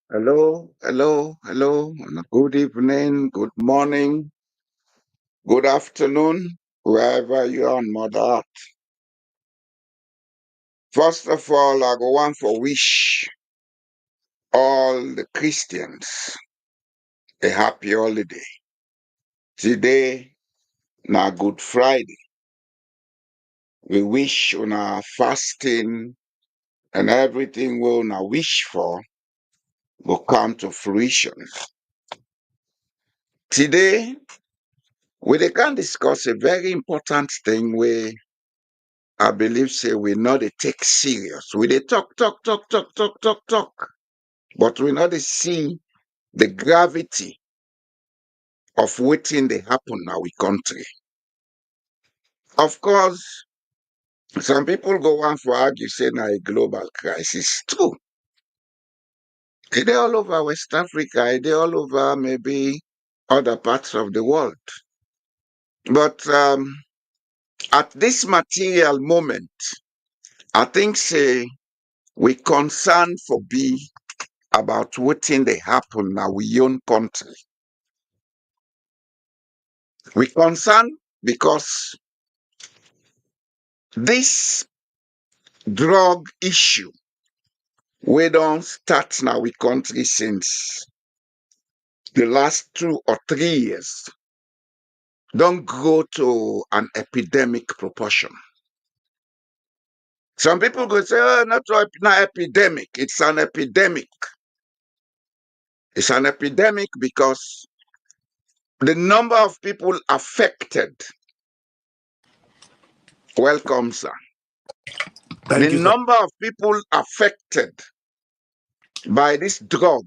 Hello, hello, hello, and good evening, good morning, good afternoon, wherever you are on Mother Earth. First of all, I go want for wish all the Christians a happy holiday. Today, na Good Friday. We wish on our fasting and everything we una wish for will come to fruition. Today, we can discuss a very important thing where I believe say we not dey take serious. We dey talk, but we not dey see the gravity of wetin dey happen na we country. Of course, some people go on for argue say na a global crisis. True. E dey all over West Africa, e dey all over maybe other parts of the world. But at this material moment, I think say we concern for be about wetin dey happen na we own country. We concern because this drug issue we don start na we country since the last 2 or 3 years don grow to an epidemic proportion. Some people go say, oh, not epidemic, it's an epidemic. It's an epidemic because the number of people affected, welcome, sir. Thank The you, sir. number of people affected by this drug,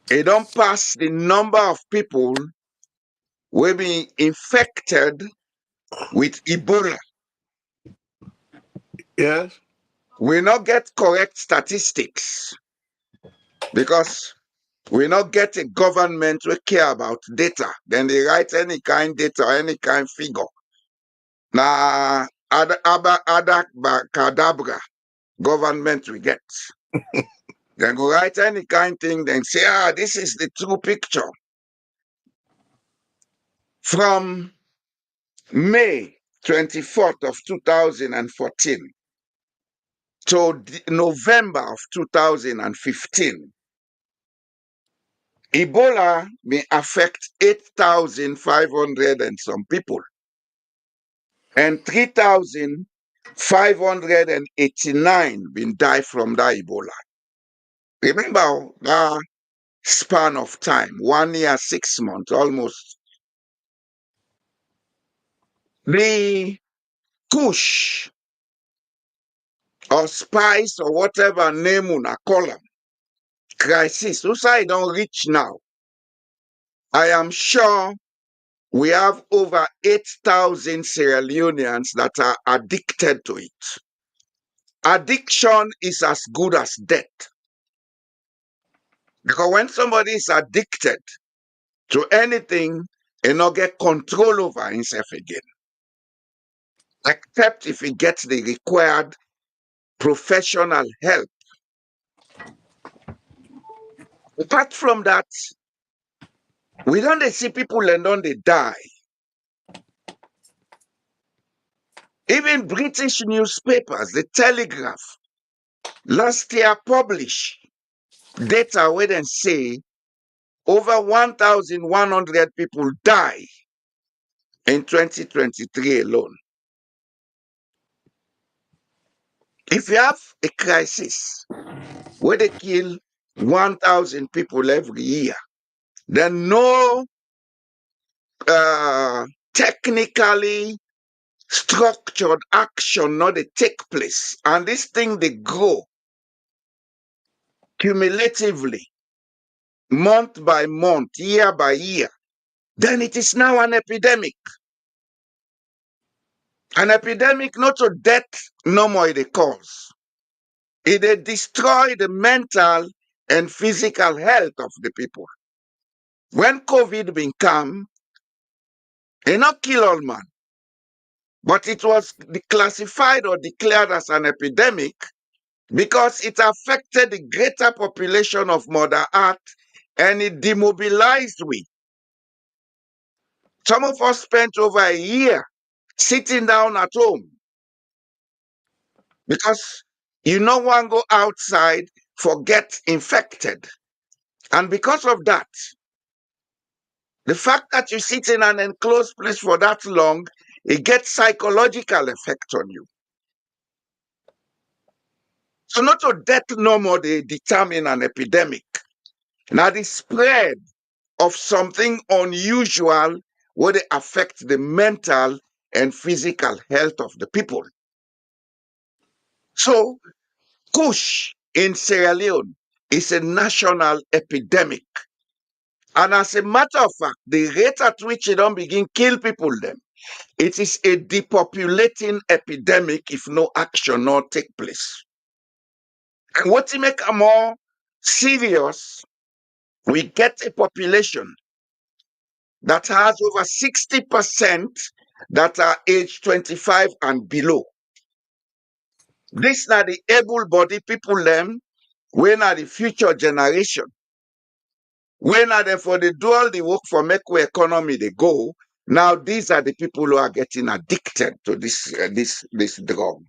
it don't pass the number of people will be infected with Ebola. Yes. We not get correct statistics because we not get a government we care about data. Then they write any kind data, any kind figure. Na cadabra government we get. Then go write any kind thing, then say, this is the true picture. From May 24th of 2014 to November of 2015, Ebola may affect 8,500 and some people, and 3,589 been die from that Ebola. Remember that span of time, 1 year, 6 months, almost. The Kush or Spice or whatever name una call them, crisis, whose side don't reach now. I am sure we have over 8,000 Sierra Leoneans that are addicted to it. Addiction is as good as death. Because when somebody is addicted to anything, he not get control over himself again. Except if he gets the required professional help. Apart from that, we don't see people and don't they die. Even British newspapers, the Telegraph, last year published data where they say over 1,100 people die in 2023 alone. If you have a crisis where they kill 1,000 people every year, then no technically structured action not they take place. And this thing they grow cumulatively, month by month, year by year. Then it is now an epidemic. An epidemic, not to death, no more the cause. It destroy the mental and physical health of the people. When COVID been come, it not kill all man, but it was classified or declared as an epidemic because it affected the greater population of Mother Earth and it demobilized we. Some of us spent over a year sitting down at home because you no one go outside for get infected. And because of that, the fact that you sit in an enclosed place for that long, it gets psychological effect on you. So not to death no more they determine an epidemic. Now the spread of something unusual would affect the mental and physical health of the people. So Kush in Sierra Leone is a national epidemic. And as a matter of fact, the rate at which it don't begin kill people them, it is a depopulating epidemic if no action not take place. And what to make it more serious, we get a population that has over 60% that are age 25 and below. This are the able-bodied people them, when are the future generation. When are they for the do all the work for make our economy they go? Now these are the people who are getting addicted to this drug.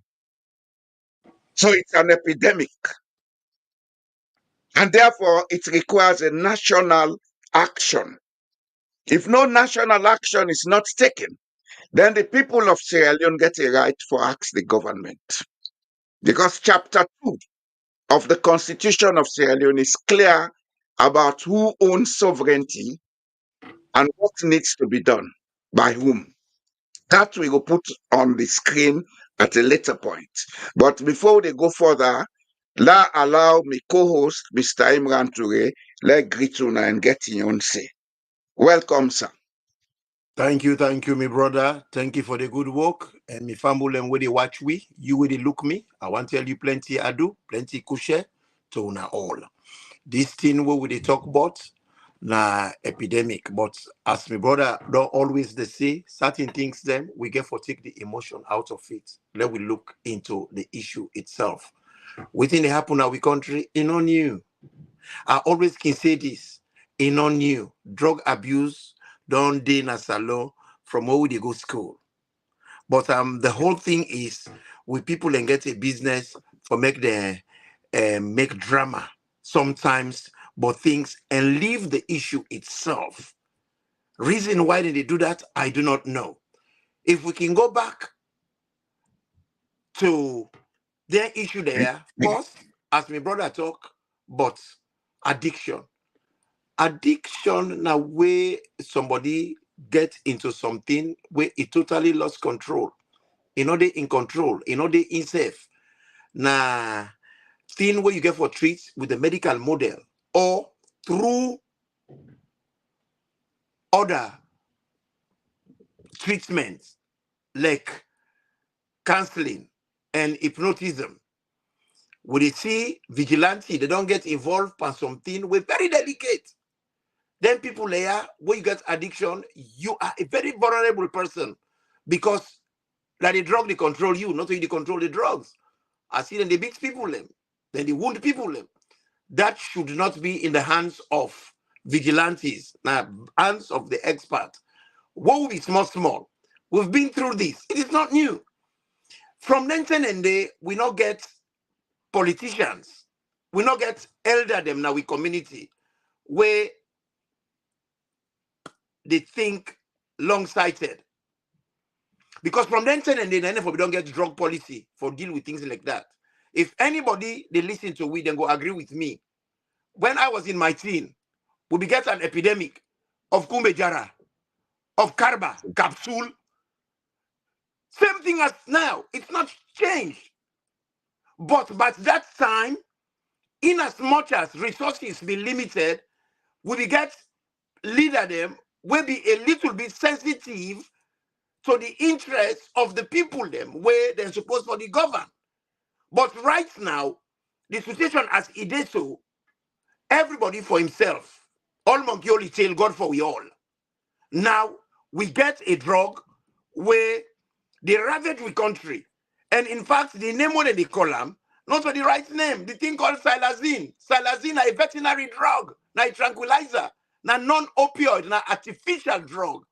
So it's an epidemic, and therefore it requires a national action. If no national action is not taken, then the people of Sierra Leone get a right for ask the government. Because chapter 2 of the Constitution of Sierra Leone is clear about who owns sovereignty and what needs to be done by whom. That we will put on the screen at a later point. But before they go further, allow me co-host Mr. Imran Toure, let greet you and get in say. Welcome, sir. Thank you, my brother. Thank you for the good work. And my family and where they watch we, you where they look me. I want to tell you plenty I do, plenty kushe to una all. This thing where we they talk about na epidemic, but as my brother don't always they say certain things then we get for take the emotion out of it. Let we look into the issue itself. Within the happen in our country, it not new. I always can say this, it not new. Drug abuse don't dey na salon from where we dey go school. But the whole thing is we people and get a business for make the make drama sometimes, but things and leave the issue itself. Reason why did they do that, I do not know. If we can go back to their issue there, first, as my brother talk, but addiction. Addiction na way somebody get into something where it totally lost control. You know they in control, you know they in safe. Na thing where you get for treats with the medical model or through other treatments like counseling and hypnotism. When they see vigilante, they don't get involved in something with very delicate. Then people there, when you get addiction, you are a very vulnerable person because like the drug they control you, not only they control the drugs. I see them they beat people them, then they wound people them. That should not be in the hands of vigilantes, now hands of the expert. What will be small? We've been through this. It is not new. From then and day, we not get politicians. We not get elder them now with community where they think long-sighted. Because from then and then, we don't get drug policy for deal with things like that. If anybody they listen to we, then go agree with me. When I was in my teen, we get an epidemic of Kumbejara, of Karba, capsule. Same thing as now. It's not changed. But that time, in as much as resources be limited, we get leader them will be a little bit sensitive to the interests of the people them where they're supposed to be governed. But right now, the situation as it is so, everybody for himself. All monkey only tail, God for we all. Now we get a drug where they ravage the country. And in fact, the name what they call them, not for the right name. The thing called xylazine. Xylazine is a veterinary drug, na a tranquilizer, na non-opioid, na artificial drug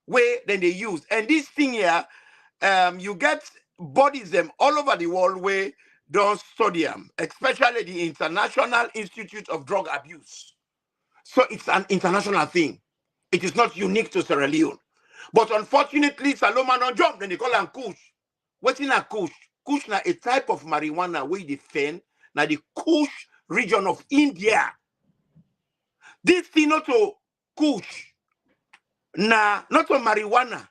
where then they use. And this thing here, you get bodies them all over the world where don't study them, especially the International Institute of Drug Abuse. So it's an international thing. It is not unique to Sierra Leone. But unfortunately, Saloma don't jump, then they call them Kush. What's in a Kush? Kush na a type of marijuana where they defend na the Kush region of India. This thing not to Kush, na not to marijuana.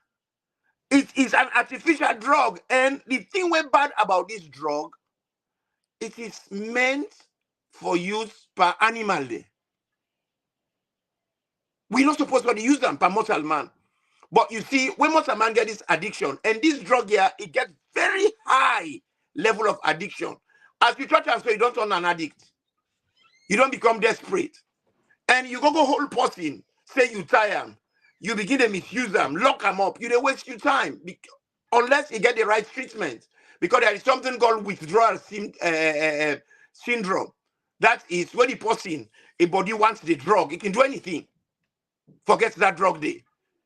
It is an artificial drug. And the thing we bad about this drug, it is meant for use per animal day. We're not supposed to use them per mortal man. But you see, when mortal man get this addiction, and this drug here, it gets very high level of addiction. As you try to answer, you don't turn an addict. You don't become desperate. And you go whole person, say you tie them, you begin to misuse them, lock them up, you don't waste your time. Unless you get the right treatment. Because there is something called withdrawal syndrome. That is when the person, a body wants the drug, it can do anything. Forget that drug day.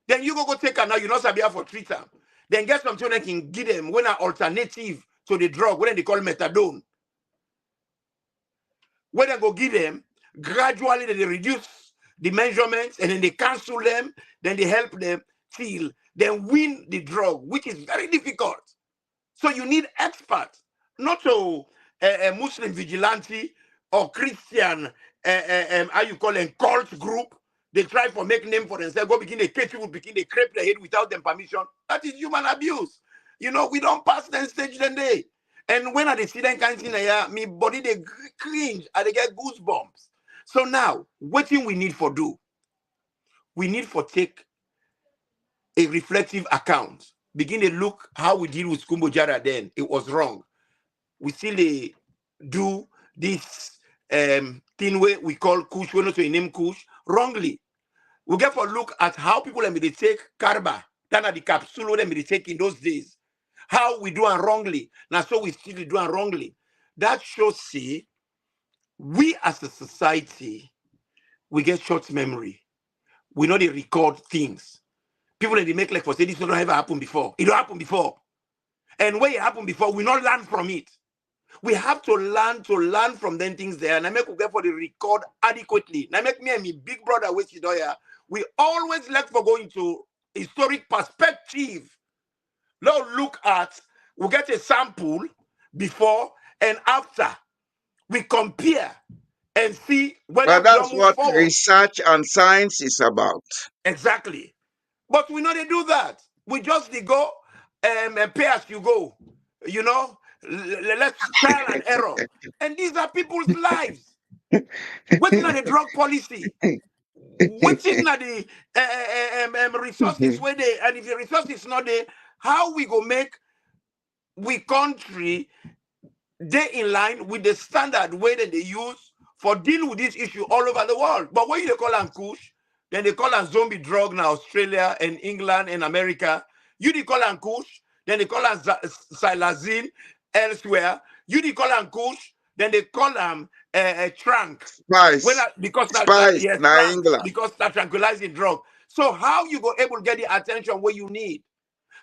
Then you go take her now, you not sabi for treat them. Then get some children can give them when an alternative to the drug, when they call methadone. When they go give them, gradually they reduce the measurements and then they cancel them, then they help them till then win the drug, which is very difficult. So you need experts, not a Muslim vigilante or Christian, how you call them, cult group. They try for make name for themselves, go begin to catch people, begin to crepe their head without them permission. That is human abuse. You know, we don't pass that stage then day. And when I see that kind of thing, my body they cringe and they get goosebumps. So now, what thing we need for do? We need for take a reflective account. Begin to look how we deal with Kumbo Jara then. It was wrong. We still do this thing where we call Kush, we not to name Kush, wrongly. We get for look at how people may take Karba, than at the capsule they may take in those days. How we do it wrongly. Now so we still do it wrongly. That shows see, we as a society, we get short memory. We know they record things. People that they make like for say this don't ever happen before. It don't happen before. And when it happened before, we not learn from it. We have to learn from them things there. And I make we get for the record adequately. Now make me and my big brother with Sidoya. We always like for going to historic perspective. Now look at, we get a sample before and after. We compare and see whether But we don't that's move what forward. research and science is about. Exactly. But we know they do that. We just they go and pay as you go. You know, let's trial and error. And these are people's lives. What's not the drug policy? What's in the resources where they, and if the resources not there, how we go make we country they in line with the standard way that they use for dealing with this issue all over the world. But when they call them Kush, then they call them zombie drug now, Australia and England and America. You they call them Kush, then they call them xylazine elsewhere. You they call them Kush, then they call them trunk. Spice. Because that Spice, yes, na trunk, England. because that tranquilizing drug. So how you go able to get the attention where you need?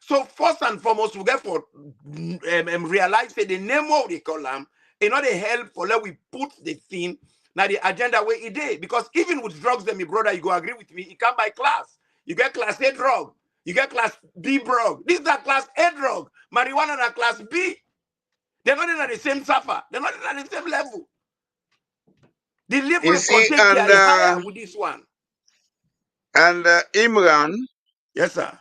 So first and foremost, we get for realize that the name of the column in order help for let we put the thing now the agenda where it is. Because even with drugs, then my brother, you go agree with me, it come by class. You get class A drug, you get class B drug. This is a class A drug. Marijuana na class B. They're not in the same suffer. They're not in the same level. The level You of see, contagion is higher with this one. Imran, Yes, sir.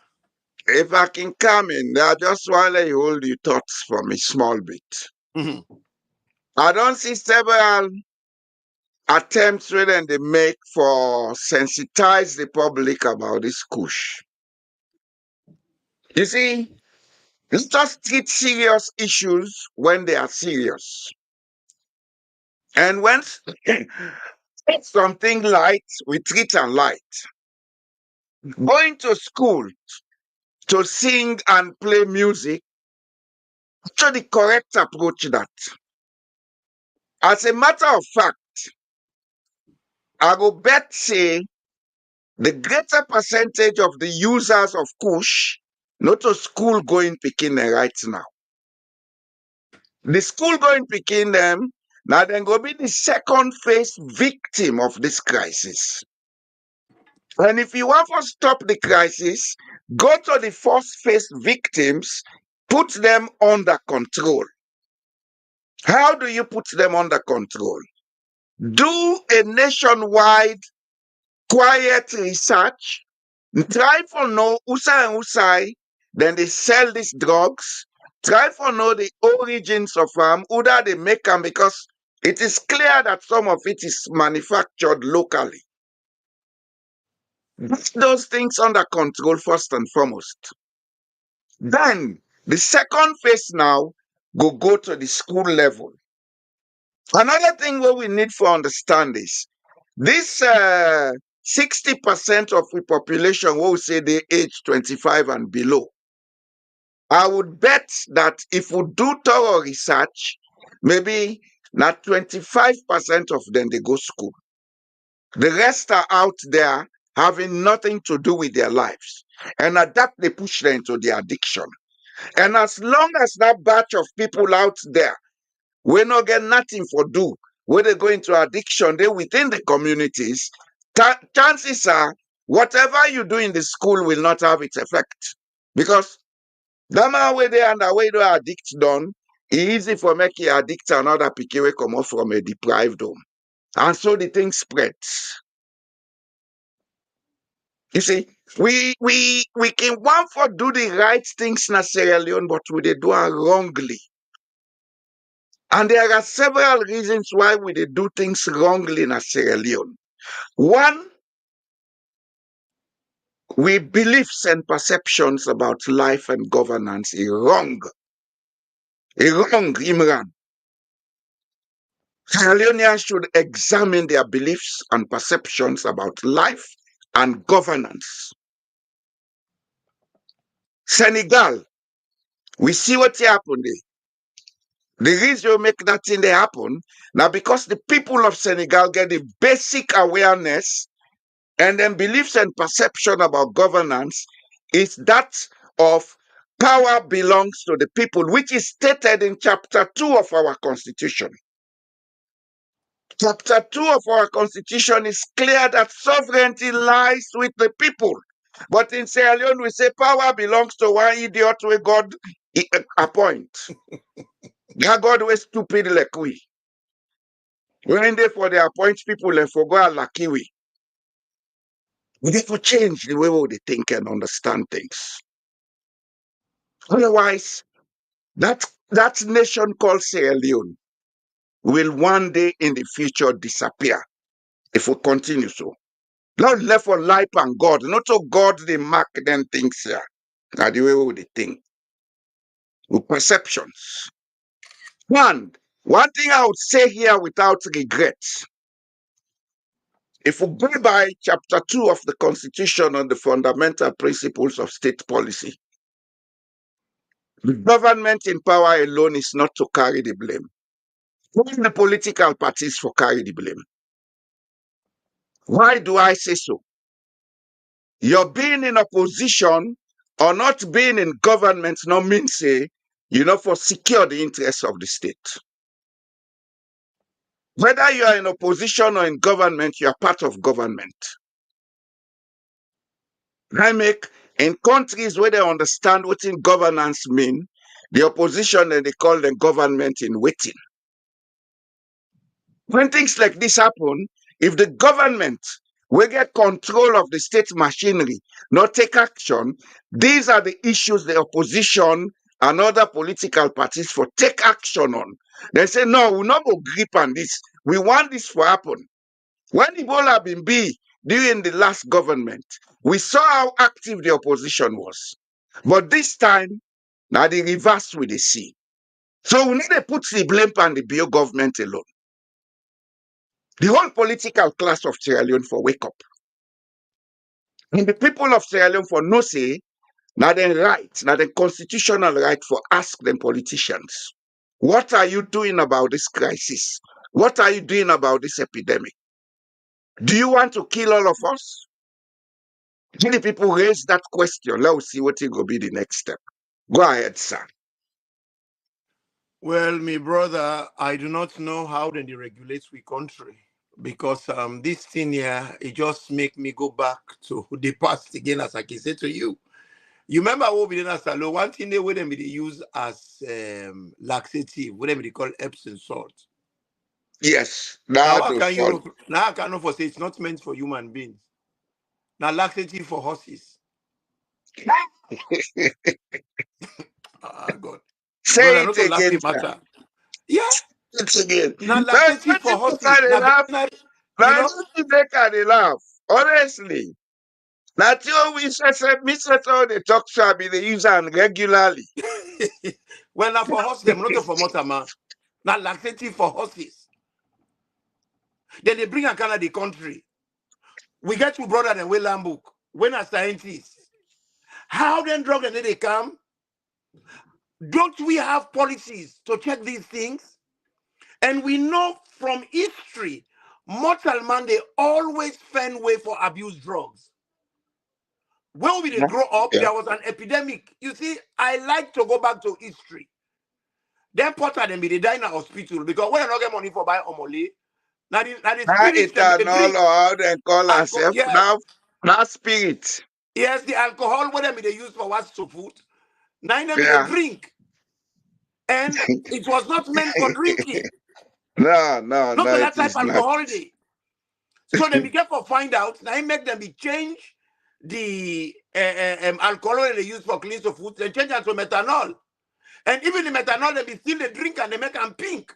if I can come in, I just want to hold your thoughts for me small bit. Mm-hmm. I don't see several attempts where they make for sensitize the public about this Kush. You see, it's just treat serious issues when they are serious. And when something light, we treat and light. Going to school to sing and play music, to the correct approach that. As a matter of fact, I go bet say the greater percentage of the users of Kush not to school going picking right now. The school going picking them, now then go be the second phase victim of this crisis. And if you want to stop the crisis, go to the first phase victims, put them under control. How do you put them under control? Do a nationwide quiet research. Try for know Usai and Usai, then they sell these drugs. Try for know the origins of them, who that they make them, because it is clear that some of it is manufactured locally. Put those things under control first and foremost. Then the second phase now go to the school level. Another thing what we need for understand is this 60% of the population will say they age 25 and below. I would bet that if we do thorough research, maybe not 25% of them they go school. The rest are out there having nothing to do with their lives. And at that they push them into the addiction. And as long as that batch of people out there we not get nothing for do, when they go into addiction, they within the communities, chances are whatever you do in the school will not have its effect. Because that man way there and the way they addict done, it's easy for make you addict another picky way come off from a deprived home. And so the thing spreads. You see, we can want for do the right things in Sierra Leone, but we they do it wrongly. And there are several reasons why we they do things wrongly in Sierra Leone. One, we beliefs and perceptions about life and governance is wrong. Is wrong, Imran. Sierra Leoneans should examine their beliefs and perceptions about life and governance. Senegal, we see what happened there. The reason you make that thing they happen now because the people of Senegal get the basic awareness and then beliefs and perception about governance is that of power belongs to the people, which is stated in chapter 2 of our constitution. Chapter 2 of our constitution is clear that sovereignty lies with the people. But in Sierra Leone, we say power belongs to one idiot where God appoint. That God was stupid like we. We're in there for the appoint people and for God like we. We need to change the way we think and understand things. Otherwise, that nation called Sierra Leone will one day in the future disappear if we continue so. Not left for life and God, not so God they mark them things here. Now the way we they think. With perceptions. One thing I would say here without regret. If we go by chapter 2 of the Constitution on the fundamental principles of state policy, the government in power alone is not to carry the blame. Only the political parties for carry the blame. Why do I say so? Your being in opposition or not being in government no means say for secure the interests of the state. Whether you are in opposition or in government, you are part of government. I make in countries where they understand what in governance mean, the opposition and they call them government in waiting. When things like this happen, if the government will get control of the state machinery, not take action, these are the issues the opposition and other political parties for take action on. They say, no, we'll not go grip on this. We want this to happen. When Ebola been be during the last government, we saw how active the opposition was. But this time, now the reverse we they see. So we need to put the blame on the bio government alone. The whole political class of Sierra Leone for wake up. And the people of Sierra Leone for no say, now the right, now the constitutional right for ask them politicians. What are you doing about this crisis? What are you doing about this epidemic? Do you want to kill all of us? Many people raise that question. Let's see what will be the next step. Go ahead, sir. Well, my brother, I do not know how they regulate we country because this thing here, it just make me go back to the past again, as I can say to you. You remember what we did as a one thing they would use as laxative, whatever they call Epsom salt. Yes, Now, that how was can all. you now I cannot say it's not meant for human beings. Now, laxative for horses. Ah, God. Brother, Say it not to laugh again, the sir. matter. Yeah. It again. Now, Now, laxative let for people horses. can Now, laugh. veterinary, you Now, know, let people can laugh. Honestly. Now, you we said, me said all the talk shall be the user regularly. well, now for horses, them not for motor man. Now, laxative for horses. Then they bring a kind of the country. We get to brother and Wayland book. When are scientists? How then drug and then they come? Don't we have policies to check these things? And we know from history, mortal man, they always find way for abuse drugs. When we Yeah. grow up, Yeah. there was an epidemic. You see, I like to go back to history. Then Potter them be the die in a hospital because when I not get money for buy omole, now the Now, spirits them be the eternal, drink. or how they call Alcohol, ourselves yes, now, now spirit. yes, the alcohol what them be they use for what's to food. Now them be the Yeah. drink. And it was not meant for drinking. No, no, Not no, for it that type is of not. alcohol day. So they be careful find out. Now make them be change the alcohol they use for clean of food. They change it to methanol. And even the methanol, they be still the drink and they make them pink.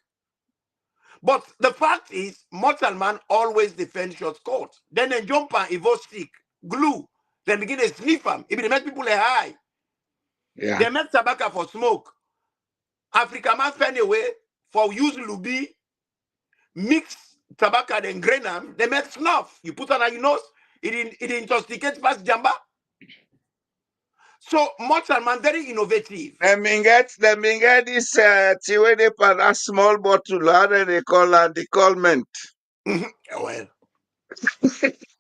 But the fact is, mortal man always defend short coat. Then they jump and evo stick, glue. Then begin to sniff them. If they make people high, Yeah. they make tobacco for smoke. Africa man find a way for use lubi, mix tobacco and grain them. They make snuff. You put on your nose, it intoxicates past jamba. So mortal man very innovative. Let me get this thing where they put a small bottle, how do they call that? The comment. Well,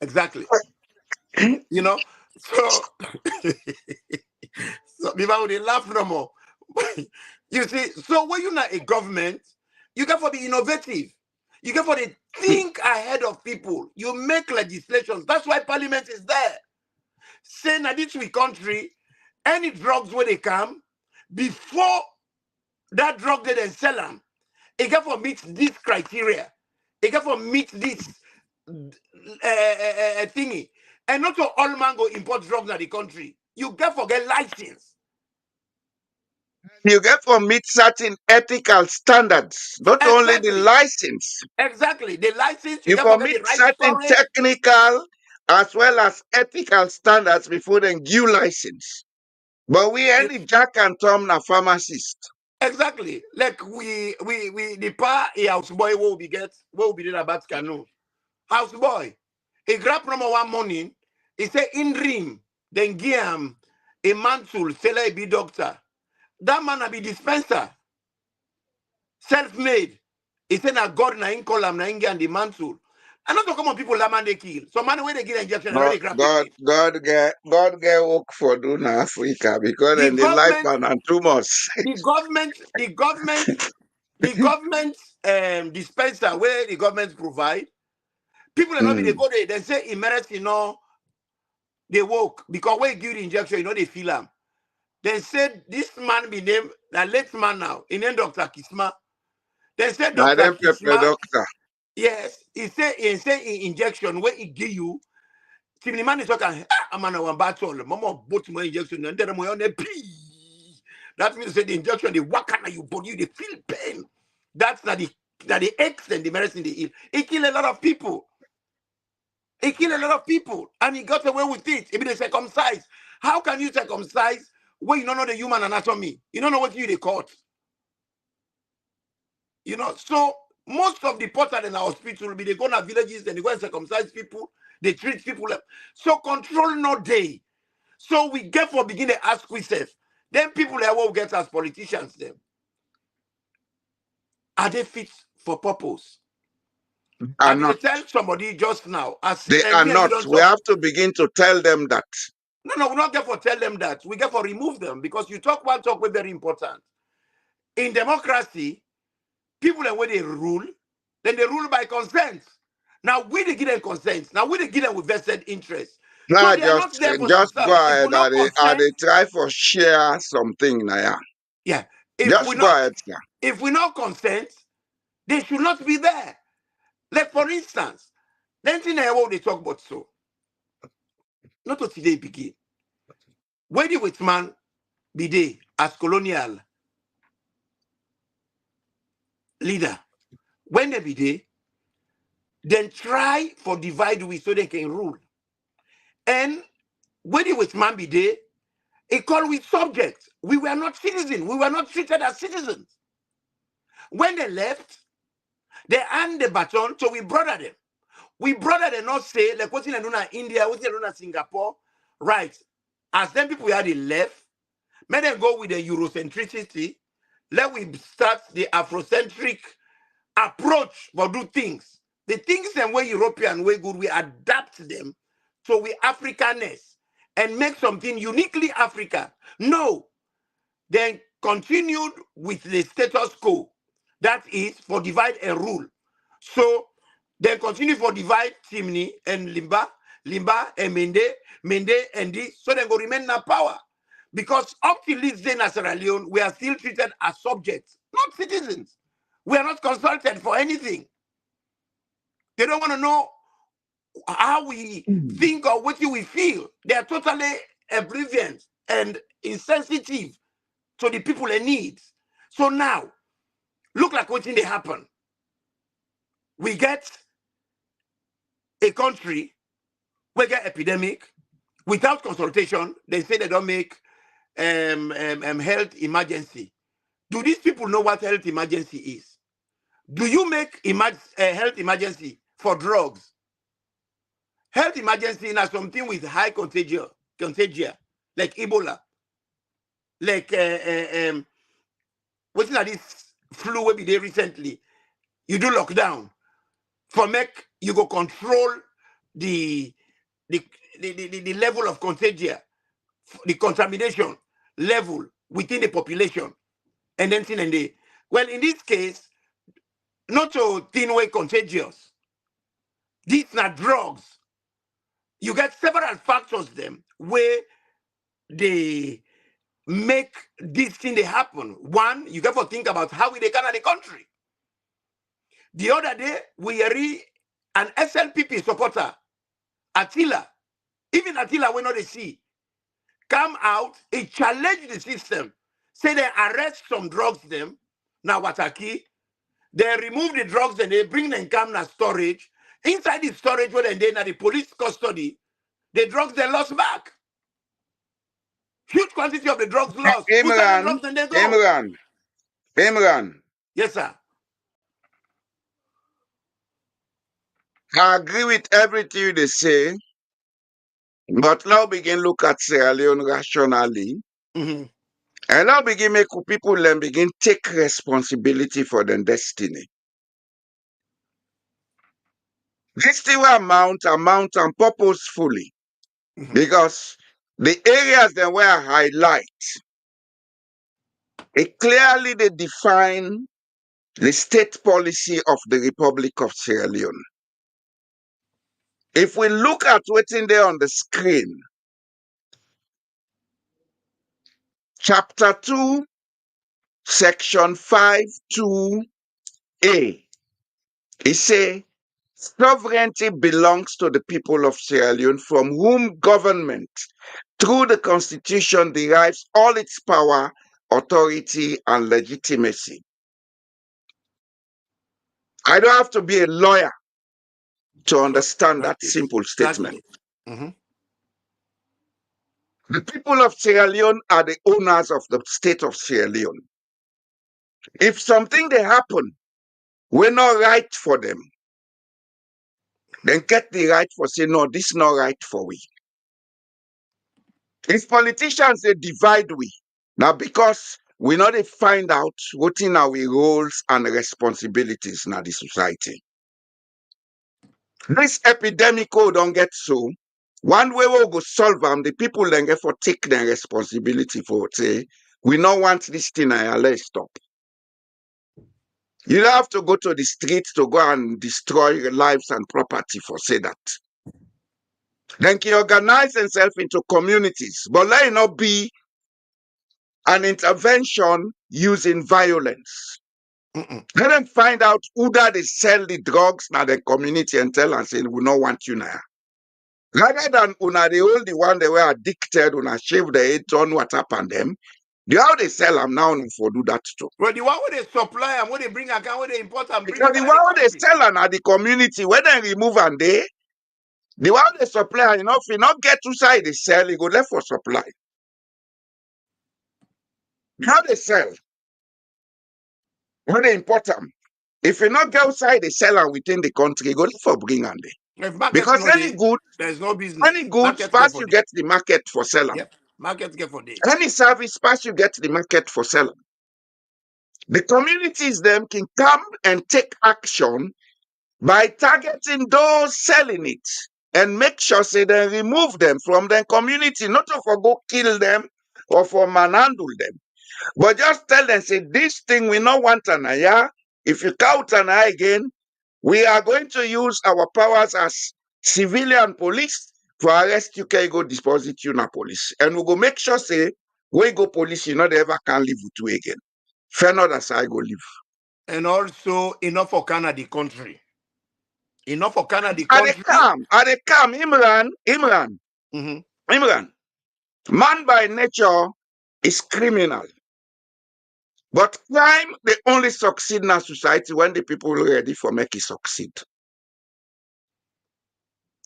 exactly. You know, so so people would laugh no more. You see, so when you're not a government, you got to be innovative. You got to think ahead of people. You make legislation. That's why parliament is there. Saying that this we country, any drugs when they come, before that drug they then sell them, it got to meet this criteria. It got to meet this thingy. And not to all man go import drugs in the country. You got to get license. You get to meet certain ethical standards, not only the Exactly. Exactly. Exactly. The license, you You got to for get meet the right certain storage. technical as well as ethical standards before they give you license. But we any Jack and Tom na pharmacist. Exactly. Like the pa a house boy will be doing about canoe. House boy. He grab number one morning, he say in dream, then give him a mantle, say he be doctor. That man be dispenser. Self-made. He said na God na in call him na in get the mantle. And not to come on people that man they kill. So man when they get injection, they know God, they grab God, people. God get work for doing Africa because The in the life government, and too much. the government, the government, the government dispenser where the government provide, people are not be they Mm. go there, they say emergency no, they woke because when you give the injection, you know they feel them. They said this man be named the late man now, he named Dr. Kisma. They said Now Dr. them pepper Kisma, doctor. yes, he say injection where he give you. See the man is talking, I'm on one battle, mama both my injection and then I'm on a pee. That means say the injection, the work on your body, they feel pain. That's not the X and the medicine they heal. It kill a lot of people. It killed a lot of people, and he got away with it. If they circumcise, how can you circumcise when you don't know the human anatomy? You don't know what you they caught. You know, so most of the portal in our hospital will be they go to villages and they go and circumcise people, they treat people. So control no day. So we get for begin to ask ourselves. Then people that will get as politicians them. Are they fit for purpose. Are I will not. tell somebody just now, as They are me and you not. don't We talk. have to begin to tell them that. No, we not get for tell them that. We get for remove them, because you talk one talk with very important. In democracy, people and when they rule, then they rule by consent. Now we they give them consent. Now we they give them with vested interest. So Now they are not there for just go themselves. If we ahead not and consent, they try for share something now. yeah. If we Just go not ahead, sir. if we not consent, they should not be there. Like for instance, then thing I what they talk about so. Not to today begin. Where the with man be they as colonial leader, when they be there, then try for divide we so they can rule. And when the with man be there, it call we subject. We were not citizens. We were not treated as citizens. When they left, they hand the baton, so we brother them. We brother them not say, like what's in India, what's in Singapore, right? As them people had left, let them go with the Eurocentricity. Let we start the Afrocentric approach for do things. The things and way European way good, we adapt them so we Africanness and make something uniquely African. No, then continued with the status quo. That is for divide and rule. So then continue for divide Timni and Limba and Mende and this. So then go remain in power. Because up till this day in Sierra Leone, we are still treated as subjects, not citizens. We are not consulted for anything. They don't want to know how we think or what we feel. They are totally oblivious and insensitive to the people in need. So now, look like what's in the happen. We get a country, we get epidemic, without consultation. They say they don't make health emergency. Do these people know what health emergency is? Do you make health emergency for drugs? Health emergency is something with high contagion, like Ebola, like what's that this flu we be there recently? You do lockdown for make you go control the the, the level of contagion, the contamination level within the population, and then and the well in this case, not so thin way contagious. These are drugs. You get several factors them where they make this thing they happen. One, you got to think about how they can the country. The other day, we read an SLPP supporter, Attila, even Attila, we know they see, come out, he challenged the system, say they arrest some drugs them, now Wataki, they remove the drugs and they bring them come na storage. Inside the storage, when they na the police custody, the drugs they lost back. Huge quantity of the drugs lost. Who sell the Imran, drugs and they go? Imran, Imran. Yes, sir. I agree with everything they say, but now begin look at Sierra Leone rationally. Mm-hmm. And now begin make people then begin take responsibility for their destiny. This thing will amount and purposefully. Mm-hmm. Because the areas that were highlight, it clearly they define the state policy of the Republic of Sierra Leone. If we look at what's in there on the screen, chapter 2, section 5.2a, it says, sovereignty belongs to the people of Sierra Leone, from whom government, through the constitution, derives all its power, authority, and legitimacy. I don't have to be a lawyer to So understand that that is simple statement. exactly. Mm-hmm. The people of Sierra Leone are the owners of the state of Sierra Leone. If something they happen, we're not right for them, then get the right for say, no, this is not right for we. If politicians, they divide we. Now, because we not dey find out wetin our roles and responsibilities in the society. This epidemic don't get so. One way we go solve them, the people then get for take their responsibility for say, we not want this thing and let's stop. You don't have to go to the streets to go and destroy lives and property for say that. Then can organize themselves into communities, but let it not be an intervention using violence. Mm-mm. Let them find out who that they sell the drugs now the community and tell and say we don't want you now. Rather than una the only one they were addicted, una shave the head on what happened them. The how they sell them now for do that too. Well, the one where they supply and where they bring account, where they import and bring Because the inside one the they country. sell and at the community, when they remove and they the one they supply, you know, if you not get to side they sell, you go left for supply. How they sell? When they import them. If you not go outside, they sell them within the country, you go left for bring and they. If market Because no day, there's no business. any goods Market get pass for you day. get the market for sell them. Yep. Market get for day. Any service pass you get the market for sell them. The communities them can come and take action by targeting those selling it and make sure say they remove them from their community, not to for go kill them or for manhandle them, but just tell them say this thing we not want an aya. If you count an eye again, we are going to use our powers as civilian police for arrest you can go deposit you na police, and we go make sure say we go police you not ever can live with you again. Fair not as I go live. And also enough for Canada the country. Enough for Canada the Are they country. calm? Are they calm? Mm-hmm. Imran. Man by nature is criminal. But crime, they only succeed in a society when the people are ready for make it succeed.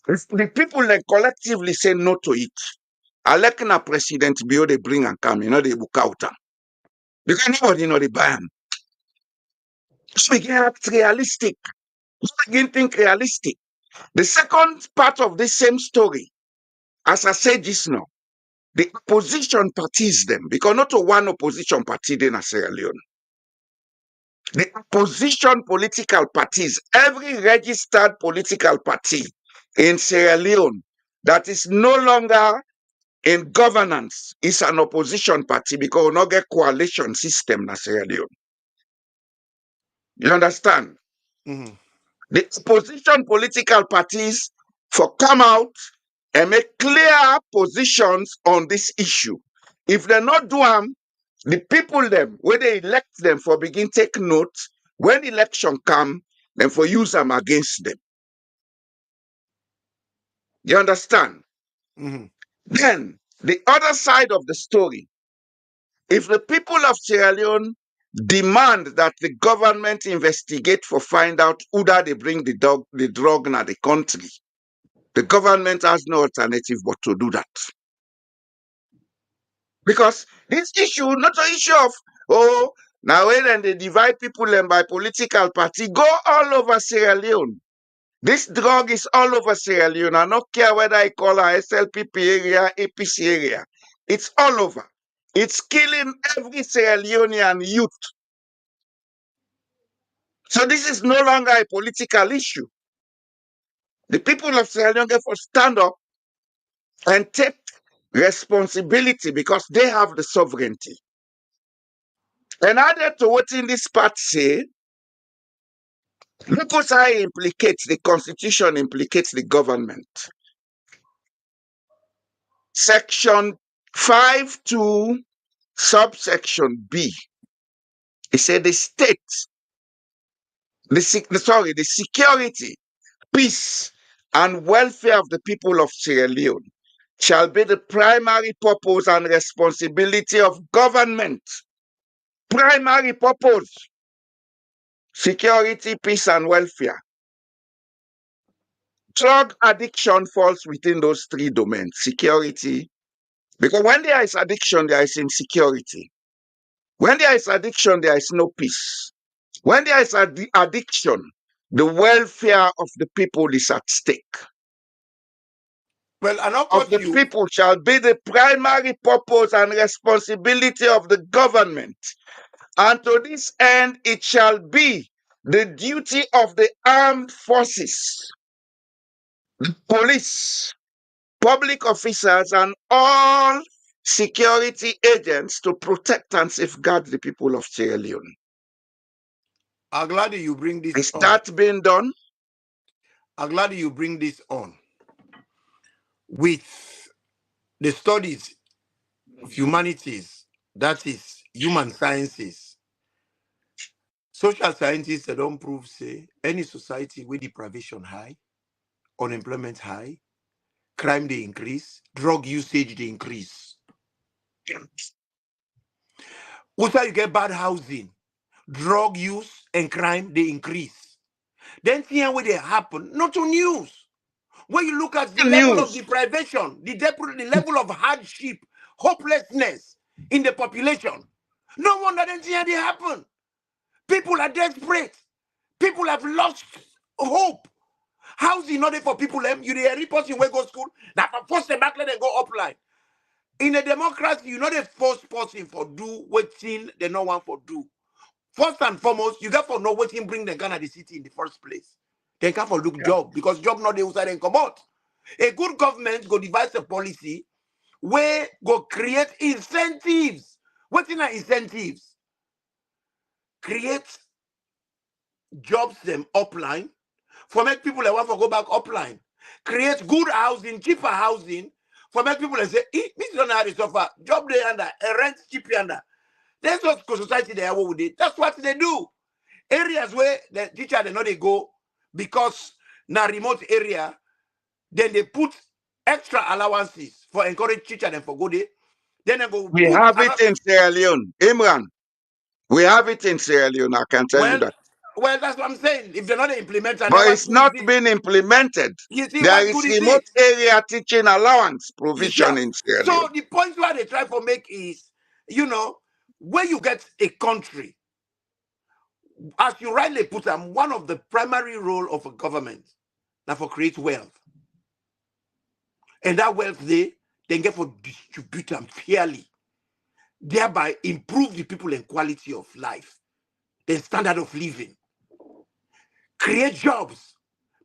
If the people then collectively say no to it, electing a president bill they bring and come, you know, they book out. Because nobody know they buy them. So we can act realistic. We can think realistic. The second part of this same story, as I said just now, the opposition parties them, because not one opposition party in Sierra Leone. The opposition political parties, every registered political party in Sierra Leone that is no longer in governance is an opposition party because we not get coalition system in Sierra Leone. You understand? Mm-hmm. The opposition political parties for come out and make clear positions on this issue. If they not do them, the people them, when they elect them for begin take note, when election come, then for use them against them. You understand? Mm-hmm. Then, the other side of the story, if the people of Sierra Leone demand that the government investigate for find out who that they bring the drug in the country, the government has no alternative but to do that. Because this issue, not an issue of, oh, now when they divide people and by political party, go all over Sierra Leone. This drug is all over Sierra Leone. I don't care whether I call her SLPP area, APC area. It's all over. It's killing every Sierra Leonean youth. So this is no longer a political issue. The people of Sierra Leone get to stand up and take responsibility because they have the sovereignty. And added to what in this part say, look what I implicates, the constitution implicates the government. Section 5(2) subsection B. It said the state, the security, peace, and welfare of the people of Sierra Leone shall be the primary purpose and responsibility of government. Primary purpose, security, peace, and welfare. Drug addiction falls within those three domains, security, because when there is addiction, there is insecurity. When there is addiction, there is no peace. When there is addiction, the welfare of the people is at stake. Well, I not of quote the you. people shall be the primary purpose and responsibility of the government. And to this end, it shall be the duty of the armed forces, police, public officers, and all security agents to protect and safeguard the people of Sierra Leone. I'm glad that you bring this Is on. that being done? I'm glad that you bring this on with the studies of humanities, that is human sciences. Social scientists, they don't prove, say, any society with deprivation high, unemployment high, crime they increase, drug usage they increase. Also, you get bad housing, drug use and crime they increase. Then things where they happen, not to news. When you look at the level of News. deprivation, the level of hardship, hopelessness in the population, no wonder then things they happen. People are desperate. People have lost hope. Housing not there for people. You the every person where go school. That for force them back let them go upline. In a democracy, you not a force person for do what thing they no want for do. First and foremost, you got for know what him bring the Ghana the city in the first place. They can't for look job because job not the outside and come out. A good government go devise a policy where go create incentives. What in incentives? Create jobs them upline for make people that want to go back upline. Create good housing, cheaper housing for make people that say, this don't know how to suffer. Job they under, a rent cheap under. That's what society they are with it. That's what they do. Areas where the teacher they know they go because na remote area, then they put extra allowances for encourage teacher them for go there. Then they go We put have it in Sierra Leone. Imran, we have it in Sierra Leone, I can tell you well, that. well, that's what I'm saying. If they're not implement and then But what it's good is not it? been implemented. You see, There what is good is remote it? area teaching allowance provision Yes. in Sierra So Leone. the point where they try to make is, when you get a country, as you rightly put them, one of the primary role of a government now for create wealth. And that wealth they then get for distribute them fairly, thereby improve the people and quality of life, the standard of living, create jobs,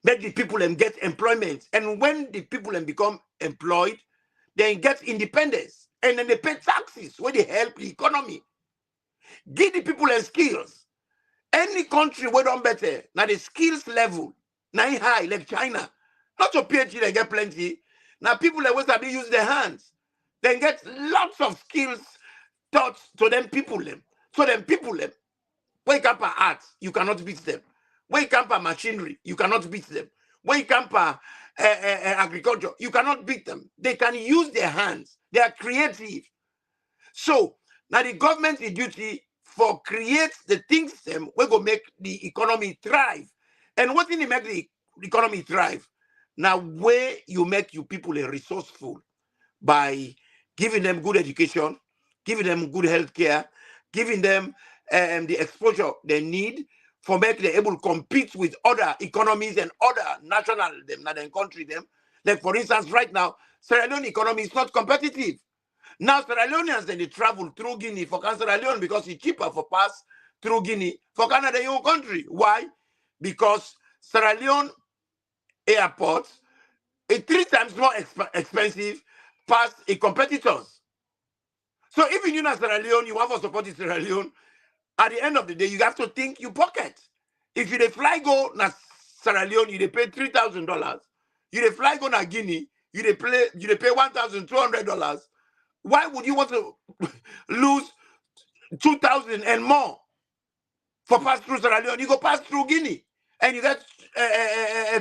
make the people and get employment. And when the people and become employed, then get independence. And then they pay taxes where they help the economy. Give the people and skills. Any country where don't better, now the skills level, now high, like China. Not your PhD, they get plenty. Now people that will use their hands. They get lots of skills taught to them people them. So them people them. When you come for art, you cannot beat them. When you come for machinery, you cannot beat them. When you come for agriculture, you cannot beat them. They can use their hands. They are creative. So now the government is duty for create the things them we go make the economy thrive. And what in make the economy thrive? Now where you make you people a resourceful by giving them good education, giving them good health care, giving them the exposure they need for make them able to compete with other economies and other national them, not them country them. Like for instance, right now, Sierra Leone economy is not competitive. Now Sierra Leoneans then they travel through Guinea for Sierra Leone because it's cheaper for pass through Guinea for Canada, your own country. Why? Because Sierra Leone airport is 3 times more expensive past a competitors. So even you, Sierra Leone, you want to support Sierra Leone, at the end of the day, you have to think you pocket. If you dey fly go na Sierra Leone, you dey pay $3,000. You dey fly go na Guinea, you dey pay $1,200. Why would you want to lose 2,000 and more for pass through Sierra Leone? You go pass through Guinea and you get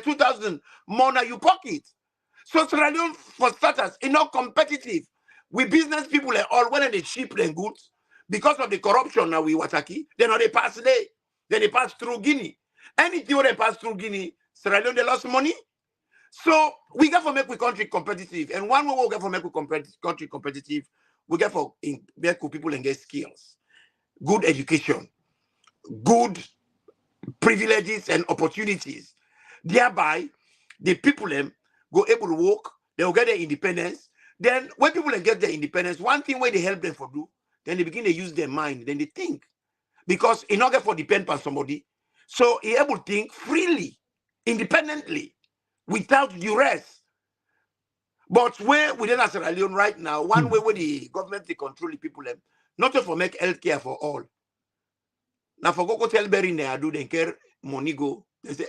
2,000 more now you pocket. So Sierra Leone, for starters, is not competitive with business people and all when they ship their goods because of the corruption now we wataki. Then they pass there, then they pass through Guinea. Anything when they pass through Guinea, Sierra Leone they lost money. So we got to make we country competitive, and one way we get for make we country competitive, we get for make people and get skills, good education, good privileges and opportunities. Thereby, the people them go able to work, They will get their independence. Then when people get their independence, one thing where they help them for do, then they begin to use their mind, then they think. Because in order for depend on somebody, so he able to think freely, independently, without duress. But where within Sierra Leone right now, one way where the government they control the people, not just for make healthcare for all. Now for go tell Berry I do they care money go. They say,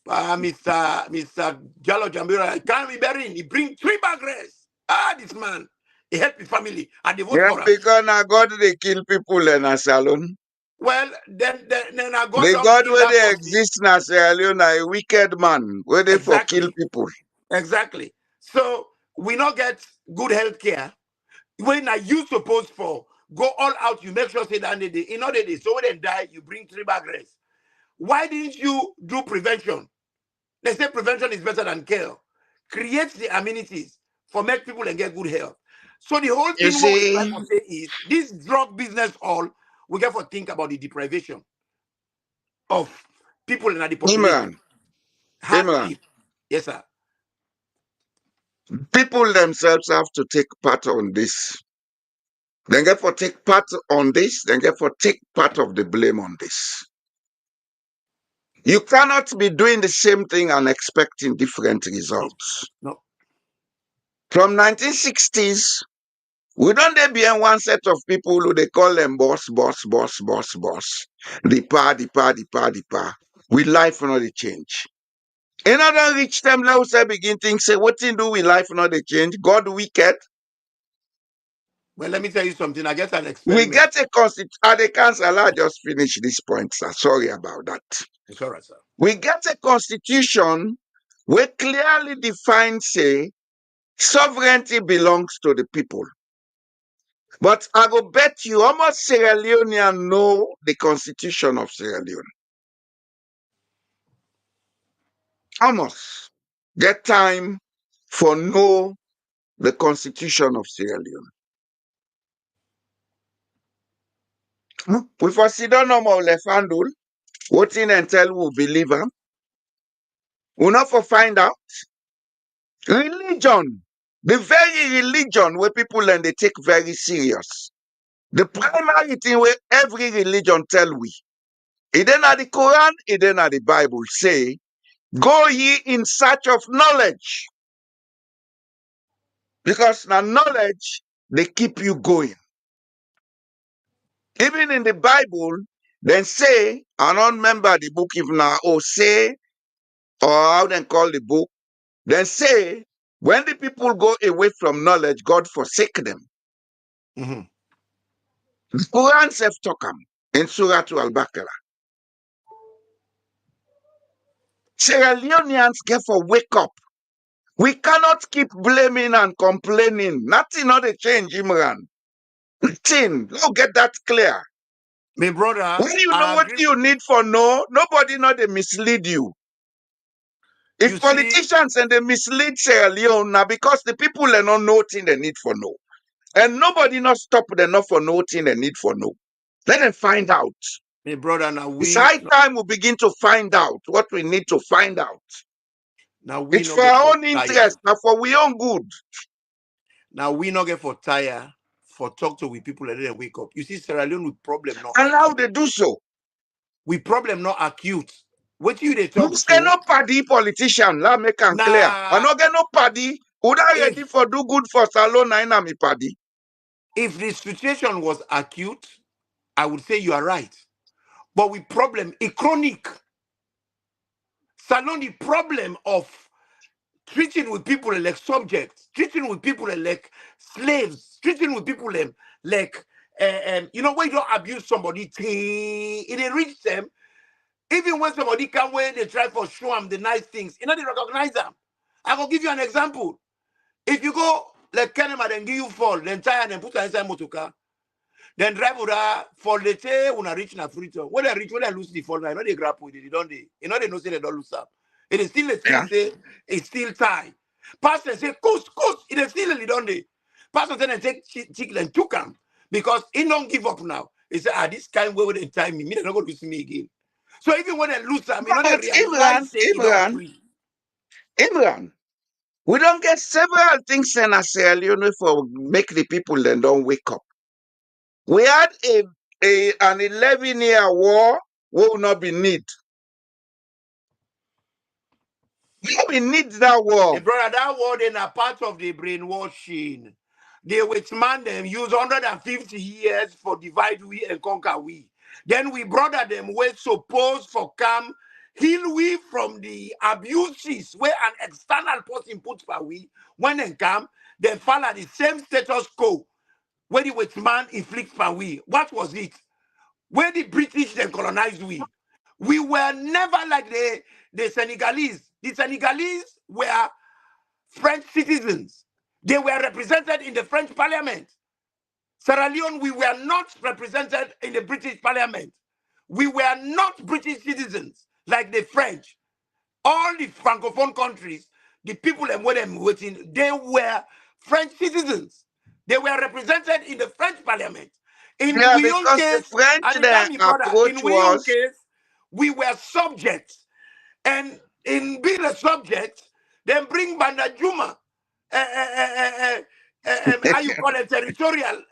Mr. Jallo Jambira, can't be Berry. He bring 3 bag rice. This man, he help his family and they vote Yes, for him. because now God they kill people in a salon. Well, then I God The don't God kill where that they person. exist in Sierra Leone, a wicked man, where they for kill Exactly. people. Exactly. So we not get good health care. When are you supposed for go all out, you make sure say that day, in other day, so when they die, you bring 3 bag rice. Why didn't you do prevention? They say prevention is better than care. Create the amenities for make people and get good health. So the whole You thing what we try see, to say is this drug business all we get to think about the deprivation of people in the Imran, population. Imran, Hardship. Yes, sir. people themselves have to take part on this. They get for take part on this, they get for take part of the blame on this. You cannot be doing the same thing and expecting different No, results. no. From 1960s, we don't there be in one set of people who they call them boss, boss, boss, boss, boss. The pa, the pa, the pa, the pa. With life not the change. Another reach them now say begin think say what thing do with life not the change? God wicked. Well, let me tell you something. I get an We experiment. get a constitution. The council, I just finish this point, sir. Sorry about that. It's all right, sir. We get a constitution where clearly defines say sovereignty belongs to the people. But I go bet you almost Sierra Leonean know the constitution of Sierra Leone. Almost get time for know the constitution of Sierra Leone. We for sit down no more left handle. What in and tell who believe am. We not for find out. Religion. The very religion where people learn they take very serious. The primary thing where every religion tell we. It then at the Quran, it then at the Bible say, go ye in search of knowledge. Because now knowledge, they keep you going. Even in the Bible, then say, I don't remember the book if now, or say, or how they call the book, then say, when the people go away from knowledge, God forsake them. Mm-hmm. The Quran self talk in Surah to Al-Baqarah. Sierra Leoneans get for wake up. We cannot keep blaming and complaining. Nothing not a change, Imran. Nothing. Don't get that clear. My brother, When you know I what agree. you need for no, nobody know they mislead you. You If see, politicians and they mislead Sierra Leone now because the people are not noting they need for no. And nobody not stop them not for noting they need for no. Let them find out. my brother, It's high time we begin to find out what we need to find out. now we It's not for get our for own tire. interest, but for we own good. Now we not get for tire for talk to we people and then wake up. You see, Sierra Leone with problem not And how acute. they do so. We problem not acute. What you they talk Who's get so? no party politician, la make am clear. I Now, no get no party. Would I ready if for do good for Salon na me party? if the situation was acute, I would say you are right. But with problem, a chronic. Salon the problem of treating with people like subjects, treating with people like slaves, treating with people like you know when you don't abuse somebody, it reach them. Even when somebody come when they try for show them the nice things, you know they recognize them. I will give you an example. If you go like Kenema, then give you fall, then tie and then put her inside motorcar, then drive with her for the day when I reach na freedom. When they reach, when they lose the fall, I know they grab with it, they don't they. You know they know say they don't lose up. It is still the thing Yeah. say it's still tie. Pastor say, coast, it is still don't they. Pastor then take chicken and took him because he don't give up now. He said, this kind way they tie me, they're not going to see me again. So even when they lose them, you know they But realize say he don't Imran, free. Imran, We don't get several things in Sierra Leone for make the people then don't wake up. We had an 11-year war. We will not be need. We need that war. Brother, that word in a part of the brainwashing. They which man them use 150 years for divide we and conquer we. Then we brother them we supposed for come heal we from the abuses where an external person puts for we. When they come, they follow the same status quo where the which man inflicts for we. What was it? Where the British then colonized we. We were never like the Senegalese. The Senegalese were French citizens. They were represented in the French parliament. Sierra Leone, we were not represented in the British parliament. We were not British citizens like the French. All the Francophone countries, the people and what I'm waiting, they were French citizens. They were represented in the French parliament. In Yeah, we own because the case, French, at the their time, brother, approach in we own was case, we were subjects. And in being a subject, then bring Bandajuma, how you call it, territorial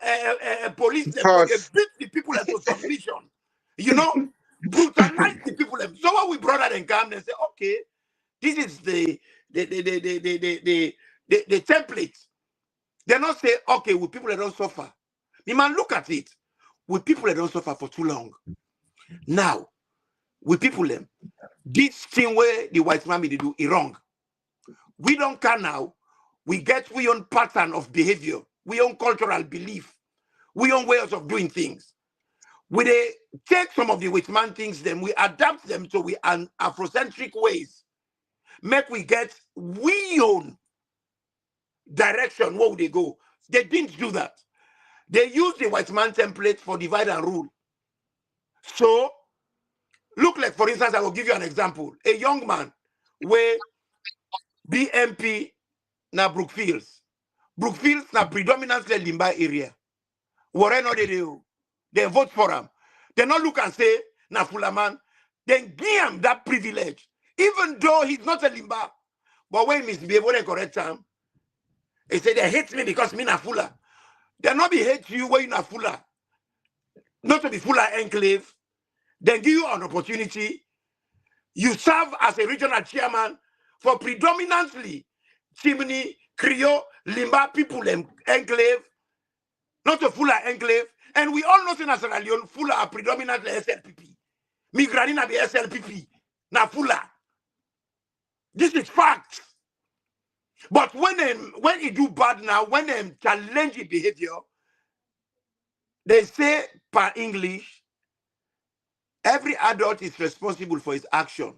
police, for they force. beat the people into submission. You know, brutalize the people. So what we brought out and come and say, okay, this is the template. They not say, okay, with people that don't suffer. The man, look at it. With people that don't suffer for too long. Now, with people them, this thing where the white man they do is wrong. We don't care now. We get we own pattern of behavior, we own cultural belief, we own ways of doing things. We they take some of the white man things, then we adapt them to we an Afrocentric ways. Make we get we own direction where would they go. They didn't do that. They use the white man template for divide and rule. So look, like for instance, I will give you an example. A young man where BMP na Brookfields. Brookfields na predominantly Limba area. Whatever they do, they vote for him. They not look and say, na Fulaman. Then give him that privilege. Even though he's not a Limba. But when misbehave, when they correct him, they say they hate me because me na Fula. They not be hate you when you na Fula. Not to be Fula enclave. Then give you an opportunity. You serve as a regional chairman for predominantly Chimney, Creole, Limba people enclave, not a Fula enclave. And we all know in Sierra Leone, Fula are predominantly SLPP. Migrani na be SLPP. Na Fula. This is fact. But when it do bad now, when they challenge the behavior, they say per English, every adult is responsible for his action.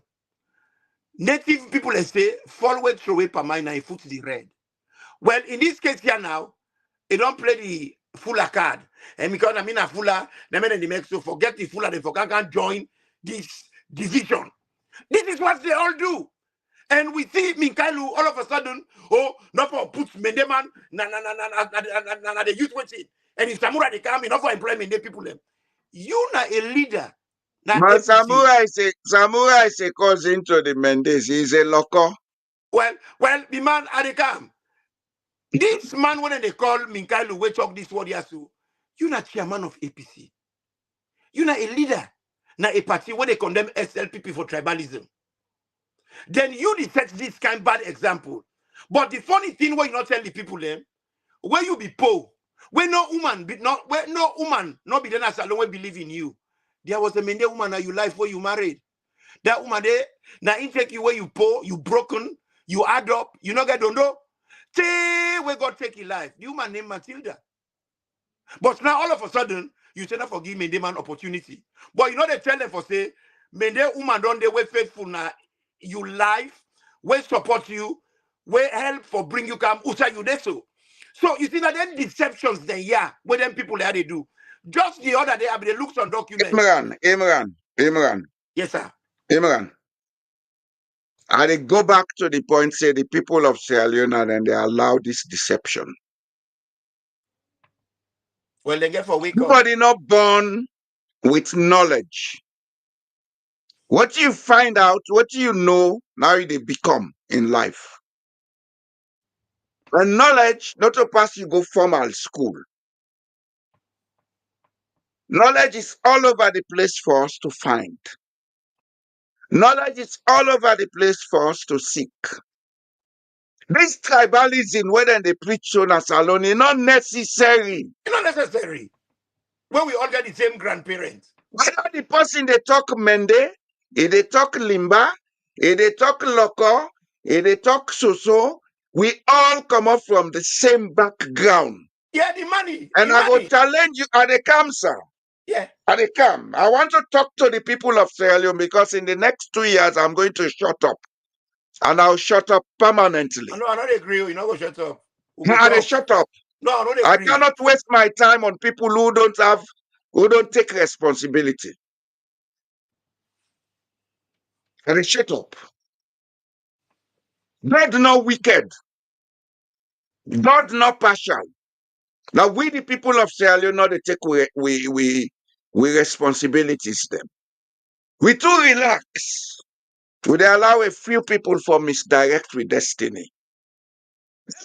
Native people, they say, forward throw away per mind and foot the red. Well, in this case here now, they don't play the Fula card. And because I mean a Fula, they made the make so forget the Fula, they can't join this division. This is what they all do. And we see Minkailu all of a sudden, oh, not for puts Mendeman, na the youth waiting. And in Samura they come, enough for employment, they people them. You na a leader, na But APC. Samura is a cousin to the Mendes. He's a loco. Well, the man at the come. This man, when they call Minkailu, we talk this word yasu. You not chairman of APC. You not a leader. Na a party where they condemn SLPP for tribalism. Then you set this kind of bad example. But the funny thing where you not tell the people them, where you be poor, where no woman be not where no woman not be then as alone believe in you. There was a Mende woman that you life where you married. That woman there, now intake you where you poor, you broken, you add up, you not get don't know. Say where God take your life. The woman named Matilda. But now all of a sudden, you say not forgive Mende man opportunity. But you know they tell them for say, Mende woman don't they way faithful now you life, where support you, where help for bring you come, usa you there so you see that then deceptions then yeah, where them people there they do. Just the other day, I mean, they look some documents. Imran. Yes, sir. Imran. And they go back to the point, say the people of Sierra Leone and they allow this deception. Well, they get for wake up. Nobody not born with knowledge. What you find out, what you know, now they become in life. And knowledge, not to pass you go formal school. Knowledge is all over the place for us to find. Knowledge is all over the place for us to seek. This tribalism, whether they preach on as alone, is not necessary. It's not necessary. When we all got the same grandparents. Whether the person they talk Mende, if they talk Limba, if they talk Loko, if they talk Soso, we all come up from the same background. Yeah, the money. And The I go money. challenge you at the camp, sir. Yeah. At the camp. I want to talk to the people of Sierra Leone because in the next 2 years, I'm going to shut up. And I'll shut up permanently. I don't agree. You know, go shut up. We go And they talk. shut up. No, I don't I agree. cannot waste my time on people who don't take responsibility. And they shut up. God not wicked. God not partial. Now we the people of Sierra Leone, not they take we responsibilities them. We too relax. We dey allow a few people for misdirect with destiny.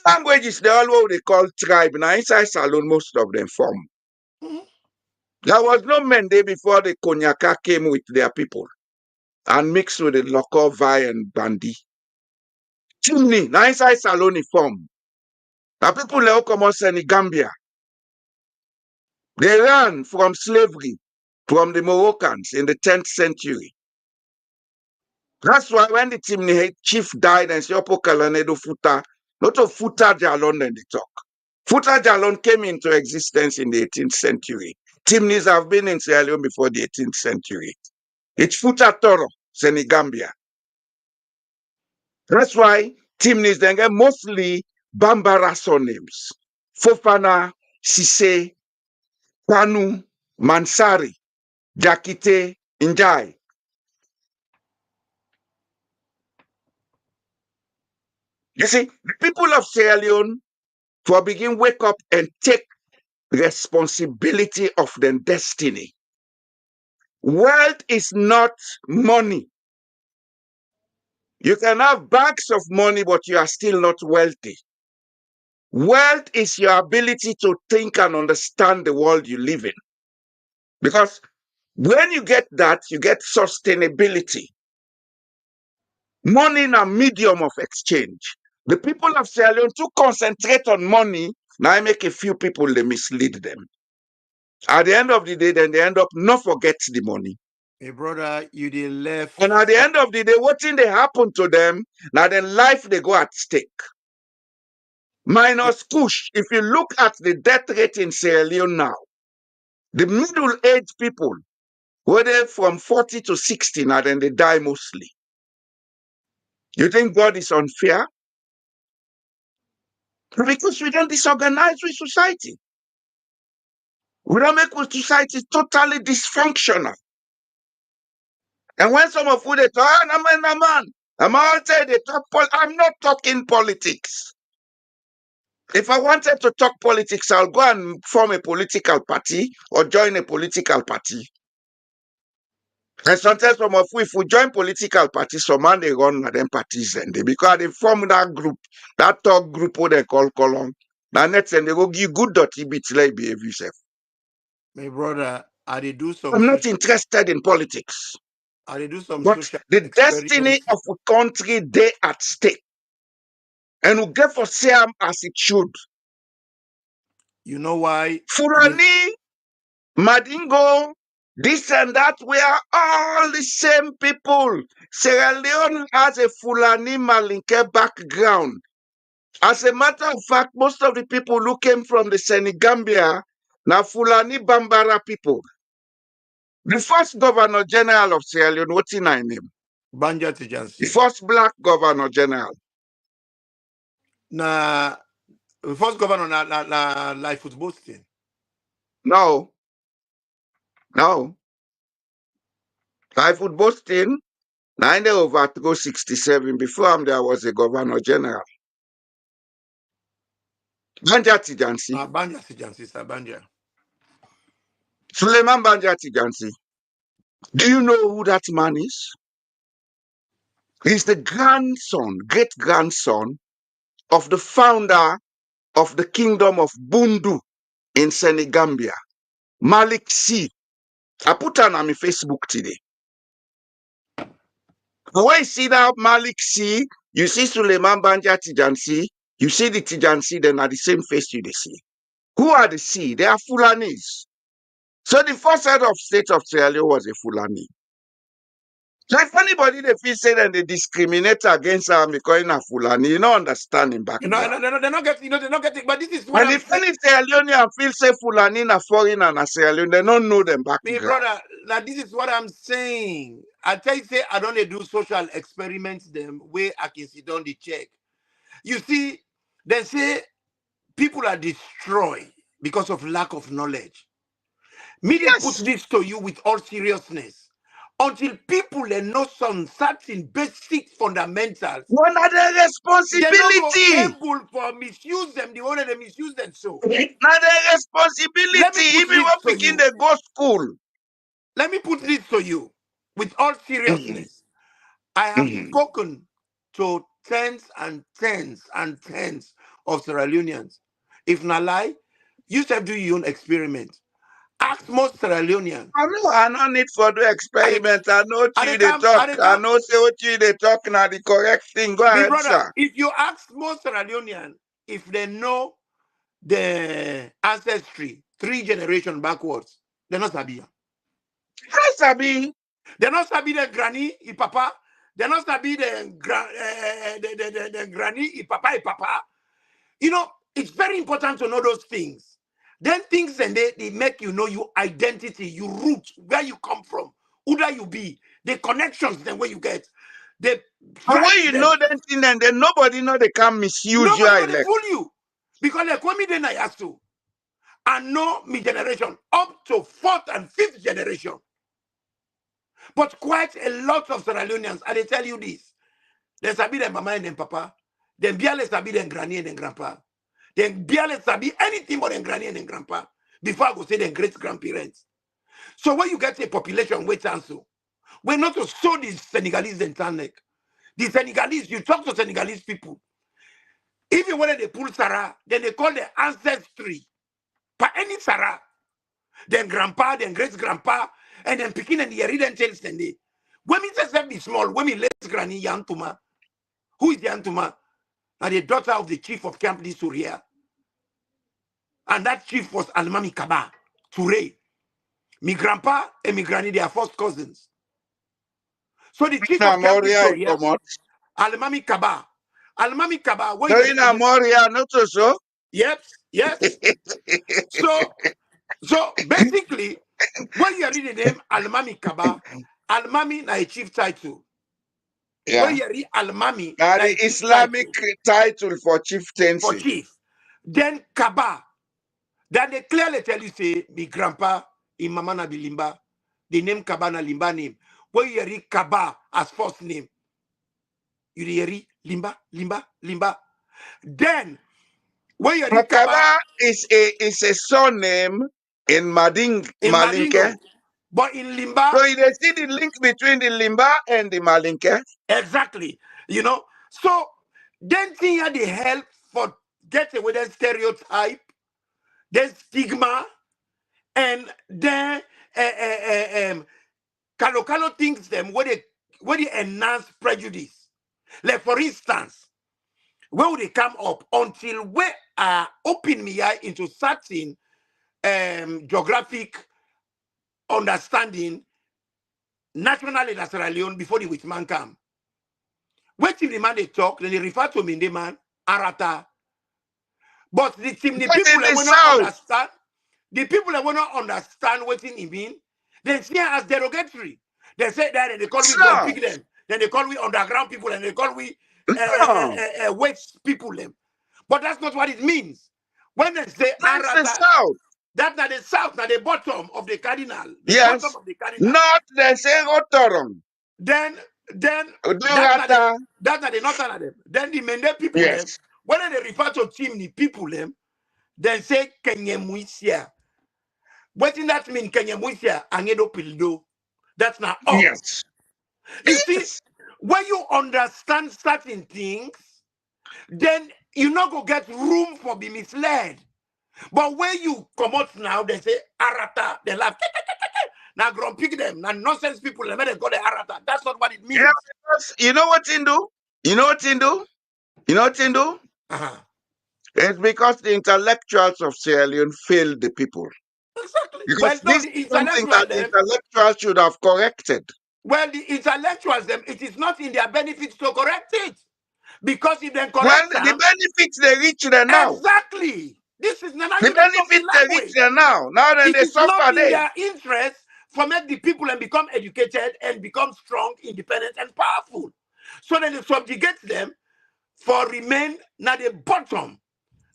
Languages they all what they call tribe. Now inside Salone, most of them form. Mhm. There was no Mende before the Konyaka came with their people and mixed with the local Vi and Bandi. Chimney, now inside Salone form. Now people they all come out Senegambia. They ran from slavery from the Moroccans in the 10th century. That's why when the Chimney chief died and Siopo Kalanedo Futa, not of Futa Jalon then they talk. Futa Jalon came into existence in the 18th century. Chimneys have been in Sierra Leone before the 18th century. It's Futa Toro, Senegambia. That's why Chimneys then get mostly Bambara surnames. Fofana, Sise, Kwanu, Mansari, Jakite, Njai. You see, the people of Sierra Leone for begin wake up and take responsibility of their destiny. Wealth is not money. You can have bags of money, but you are still not wealthy. Wealth is your ability to think and understand the world you live in. Because when you get that, you get sustainability. Money is a medium of exchange. The people of Sierra Leone to concentrate on money, now I make a few people they mislead them. At the end of the day, then they end up not forget the money. Hey, brother, you did left. And at the end of the day, what thing they happen to them, now then life they go at stake. Minus Kush, if you look at the death rate in Sierra Leone now, the middle-aged people, whether from 40 to 60, now then they die mostly. You think God is unfair? Because we don't disorganize with society. We don't make with society totally dysfunctional. And when some of you they talk, I'm all say they talk I'm not talking politics. If I wanted to talk politics, I'll go and form a political party or join a political party. And sometimes some of if we join political parties, some man they run them parties and they because they form that group, that talk group what they call column. Now next and they go give good dirty bits like behave yourself. My brother, I did do some I'm not social. interested in politics. I did do some But social the destiny experience. of a country they at stake. And we get for Siam as it should. You know why? You Fulani, Madingo, this and that, we are all the same people. Sierra Leone has a Fulani Malinke background. As a matter of fact, most of the people who came from the Senegambia, now Fulani Bambara people. The first governor general of Sierra Leone, what's his name? Banja The Tijansi. first black governor general. Na the first governor na life football team. No, no. Typhoid Boston, 9 over to go 67. Before him, there was a governor general. Banja Tijansi. Banja Tijansi, sir, Banja. Suleiman Banja Tijansi. Do you know who that man is? He's the grandson, great grandson of the founder of the kingdom of Bundu in Senegambia, Malik C. I put her on my Facebook today. And when you see that Malik C, you see Suleiman Banja Tijansi, you see the Tijansi, then are the same face you they see. Who are the C? They are Fulanis. So the first head of state of Sierra Leone was a Fulani. So if anybody they feel say that they discriminate against her because in a Fulani, you don't understand in background. They're not getting, they're not getting. But this is what And I'm if saying. any Sierra Leonean feel say Fulani na foreign and a Sierra Leone, they don't know them My background. brother, now this is what I'm saying. I tell you, say I don't do social experiments them where I can sit down the check. You see, they say people are destroyed because of lack of knowledge. Me, they put Yes. this to you with all seriousness. Until people they know some certain basic fundamentals, One of the they're not go responsibility. able for misuse them the way they misuse them. So Now the let responsibility, me put even this when to picking you. they go school. Let me put this to you with all Mhm, seriousness. I have mhm. spoken to tens and tens and tens of Sierra Leoneans. If not lie, you have do your own experiment. Ask most Sierra Leoneans. I no need for the experiment. I know what At you the they time, talk. at the I time, know say what you they talk now the correct thing. Go my ahead, brother, sir. if you ask most Sierra Leoneans if they know the ancestry 3 generations backwards, they're not sabi. Hi, Sabi. They're not sabi the granny, i papa. They're not sabi the granny, i papa, i papa. You know, it's very important to know those things. Then things and they make you know your identity, your root, where you come from, who that you be, the connections, then where you get, the And when stripes you them. know that thing, and then nobody know they can misuse Nobody your know they elect. fool you. Because like when me then I ask to, I know me generation up to fourth and fifth generation. But quite a lot of Sierra Leoneans, and they tell you this. They sabi their mama and their papa. Then barely sabi their granny and their grandpa. Then barely sabi anything but their granny and their grandpa. Before I go say their great grandparents. So when you get a population wait answer, we're not to show the Senegalese and Tanek. The Senegalese, you talk to Senegalese people. Even when they pull Sarah, then they call the ancestry. But any Sarah, then grandpa, then great grandpa, and then picking and the Yeridan tells them. When me say be small, when me let granny Yantuma, who is Yantuma? And the daughter of the chief of Camp Suria. And that chief was Almami Kaba, Toure. My grandpa and my granny, they are first cousins. So the chief Na of Camp Moria Suria, come out. Almami Kaba. Almami Kaba, where So you in read a them. Moria, not so. Yes, yes. So basically, when you read the name Almami Kaba, Almami na a chief title. When Yeah. you read Almami Now na the a chief Islamic title title for for chieftaincy. chief. Then Kaba, then they clearly tell you say, my grandpa, in mama na Limba, the name Kaba na Limba name. When you read Kaba as first name, you read Limba, Limba, Limba. Then, when you read Kaba Makaba is a surname in in Malinke. Madingo, but in Limba, So you dey see the link between the Limba and the Malinke. exactly, you know. So, then thing here they help for get away that stereotype, then stigma, and then Kalo thinks them where they enhance prejudice. Like for instance, where would they come up until we open me eye into certain geographic understanding nationally in Sierra Leone before the Whitman come. When the man they talk, then they refer to me the man, Arata. But the But people in that the will not south, understand, the people that will not understand what it mean, they see it as derogatory. They say that and they call we go no, pick them. Then they call we underground people and they call we no, waste people them. But that's not what it means. When they say that's the Arata, south. that's not the south, not the bottom of the cardinal. The bottom Yes, of the cardinal. not the say Otoron. Then that's not Odorata. the northern of them. Then the Mende people them, Yes, when they refer to chimney people them, then say Kenyemuisia. What in that mean Kenyemuisia Angedo Pildo? That's not us. yes, You see, yes. when you understand certain things, then you not go get room for be misled. But when you come out now, they say arata, they laugh. Now grom pick them, now nonsense people, and they call the arata. That's not what it Yeah, means. because you know what in do? You know what in do? You know what in do? Uh-huh. It's because the intellectuals of Sierra Leone failed the people. Exactly. Well, Because no, this the is something that intellectual the them. intellectuals should have corrected. Well, the intellectuals them. It is not in their benefit to correct it, because if they Well, correct the them, benefits they reach there now. exactly. This is now The you they talk the benefits they reach language. there now. Now then It they is not suffer in there. their interest for make the people and become educated and become strong, independent, and powerful. So then they subjugate them for remain at the bottom.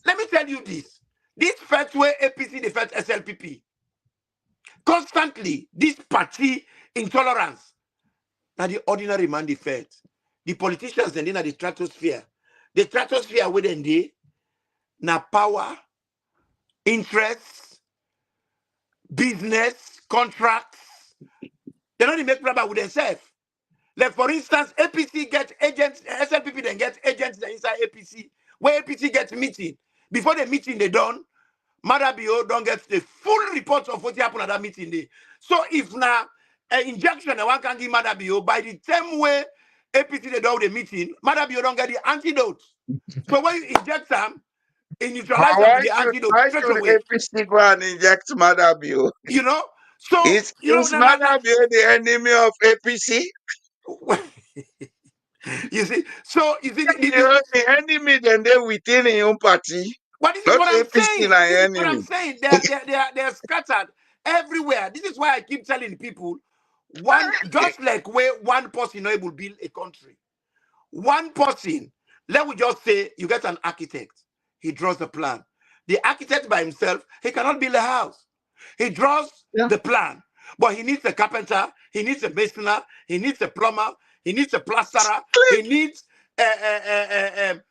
Let me tell you this. This first way APC the first SLPP. Constantly, this party intolerance. Now the ordinary man the first. The politicians and then at the stratosphere. The stratosphere within the now power, interests, business, contracts. They don't make problem with themselves. Like for instance, APC get agents, SLPP then get agents inside APC, where APC gets meeting. Before the meeting they done, Madabio don't get the full report of what happened at that meeting day. So if now an injection one can give Madabio, by the same way APC they do the meeting, Madabio don't get the antidote. So when you inject them, it neutralize them with the antidote Why straight should away. APC go and inject Madabio? You know? So, Is Madabio the enemy of APC? you see, so you see, The enemy then they within your own party. well, this is Not what I'm APC saying. like This is what I'm enemy. saying. They're scattered everywhere. This is why I keep telling people, one just like where one person not able to build a country. One person, let me just say, you get an architect. He draws the plan. The architect by himself, he cannot build a house. He draws Yeah. the plan, but he needs a carpenter, he needs a masoner, he needs a plumber, he needs a plasterer, he needs a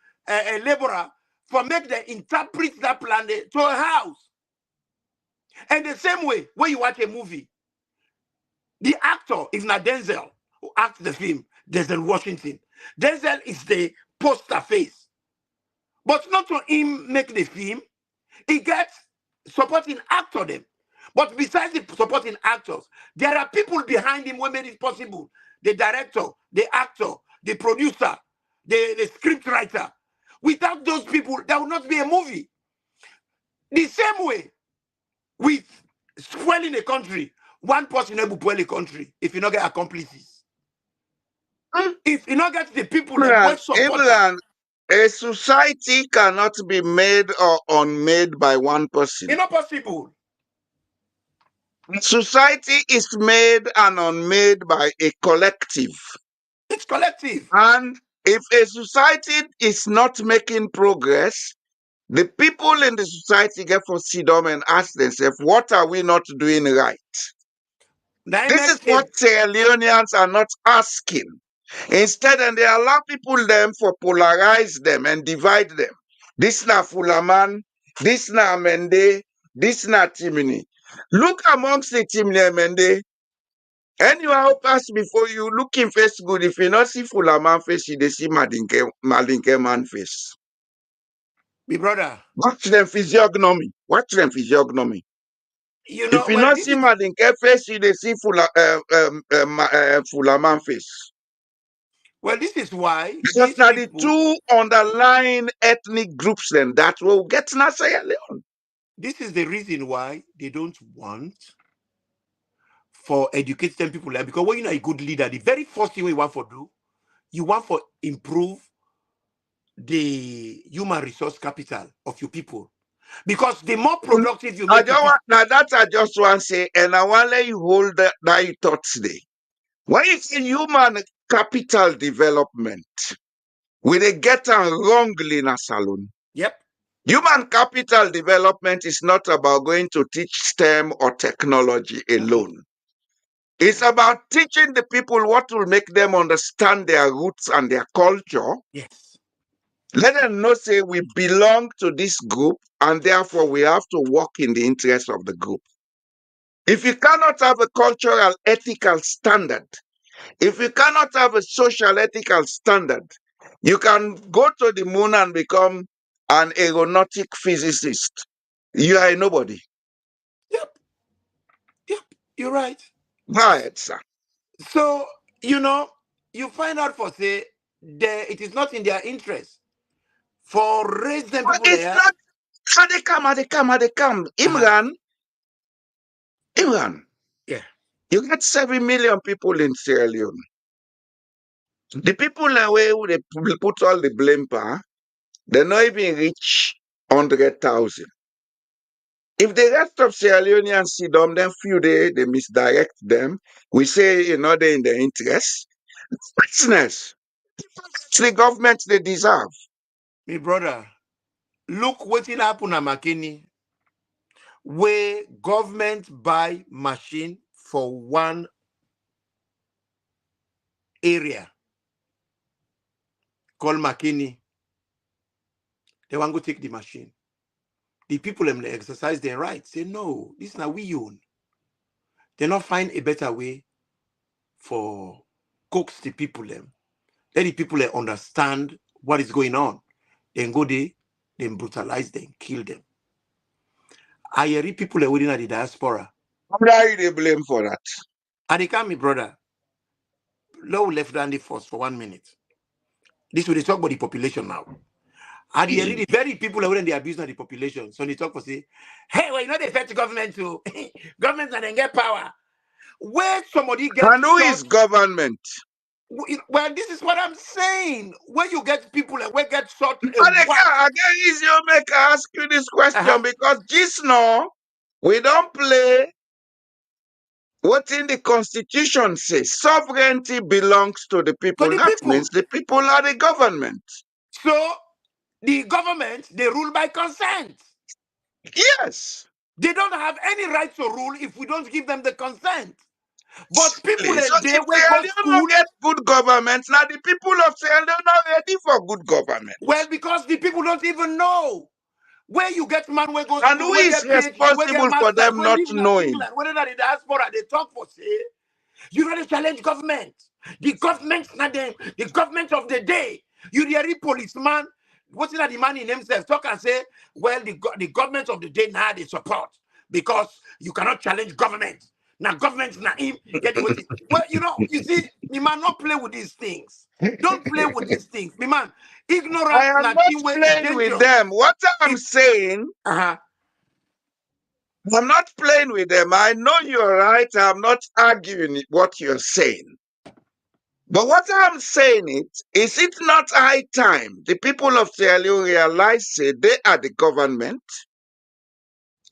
laborer for make them interpret that plan to a house. And the same way, when you watch a movie, the actor is not Denzel who acts the film, Denzel Washington. Denzel is the poster face. But not to him make the film, he gets supporting actor them. But besides the supporting actors, there are people behind him who made it possible. The director, the actor, the producer, the script writer. Without those people, there would not be a movie. The same way with spoiling a country, one person able to spoil a country if you not get accomplices. If you not get the people that will support them, Imran, a society cannot be made or unmade by one person. it's not possible. Society is made and unmade by a collective. It's collective. And if a society is not making progress, the people in the society get for sit down and ask themselves, what are we not doing right? They This make is what Sierra Leoneans are not asking. Instead, and they allow people them for polarize them and divide them. This na Fulaman, this na Mende, this na Timini. Look amongst the Timini and Mende. Anyone who pass before you, looking face good. If you not see Fulaman face, you dey see Malinke man face. me brother. Watch them physiognomy. Watch them physiognomy. You If know, you well, not this see is Malinke face, you dey see Fulaman face. why Because these now the people. two underlying ethnic groups then that will get Sierra Leone. This is the reason why they don't want for educated people, like, because when you're a good leader, the very first thing you want for do, you want for improve the human resource capital of your people. Because the more productive you I make your just want, people, now that I just want to say, and I want to let you hold that thought today. When you say human capital development, we they get on wrongly in a salon. yep. Human capital development is not about going to teach STEM or technology Mm-mm. alone. It's about teaching the people what will make them understand their roots and their culture. Yes. Let them know, say, we belong to this group and therefore we have to work in the interest of the group. If you cannot have a cultural ethical standard, if you cannot have a social ethical standard, You can go to the moon and become an aeronautic physicist. You are a nobody. Yep. Yep. You're right. Right, sir. So, you find out for say it is not in their interest for raise them But people it's there. not. How they come, how they come, how they come. Uh-huh. Imran, Yeah. you got 7 million people in Sierra Leone. The people away who they put all the blame for, they're not even reach 100,000. If the rest of Sierra Leoneans see them, then few they misdirect them. We say, they're in their interest. Business. It's the government they deserve. My brother, look what will happen at Makini, where government buy machine for one area called Makini. They want to take the machine. The people them they exercise their rights. Say no, this is not we own. They not find a better way for coax the people them. Let the people understand what is going on. Then go there, then brutalize them, kill them. I hear people are within the diaspora. Who are you they blame for that? And they come, my brother. Low left down the force for 1 minute. This will talk about the population now. And they really very people are when they abuse the population. So they talk for say, hey, well, they affect government too. Government and then get power. Where somebody gets And who shot. is government? Well, this is what I'm saying. Where you get people and where get shot a And whack. again, easier make I ask you this question Uh-huh. because just now we don't play what in the constitution says. Sovereignty belongs to the To people. the That people. means the people are the government. So the government, they rule by consent. Yes. They don't have any right to rule if we don't give them the consent. But people So a day if will Sierra go Leone not school. get good government, now the people of Sierra Leone not ready for good government. Well, because the people don't even know. Where you get man where go And school, who where is get PhD, where get responsible for masters, them where not live in knowing? England, whether that the diaspora, they talk for say, you know they challenge government. The government's not them, the government of the day. You the policeman, what's that the man in himself talk and say, well, the government of the day now they support because you cannot challenge government. Now government's not him, get what it. Well, you see, the man not play with these things. Don't play with these things. The man, I ignorance am na not thing where is playing with dangerous. them. What I'm It saying, uh-huh. I'm not playing with them. I know you're right. I'm not arguing what you're saying. But what I'm saying is it not high time the people of Sierra Leone realize they are the government?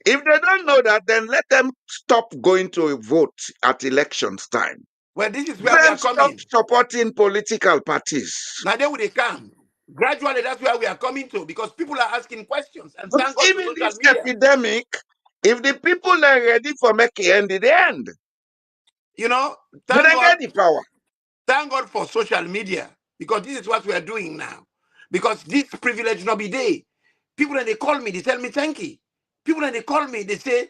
If they don't know that, then let them stop going to vote at elections time. Well, this is Let where we them are stop coming. supporting political parties. Now then will they come. Gradually, that's where we are coming to because people are asking questions. And But thank God for even social this media. epidemic, if the people are ready for making end, the end. You know, But thank they God, get the power. thank God for social media because this is what we are doing now. Because this privilege not be there. People when they call me, they tell me thank you. People when they call me, they say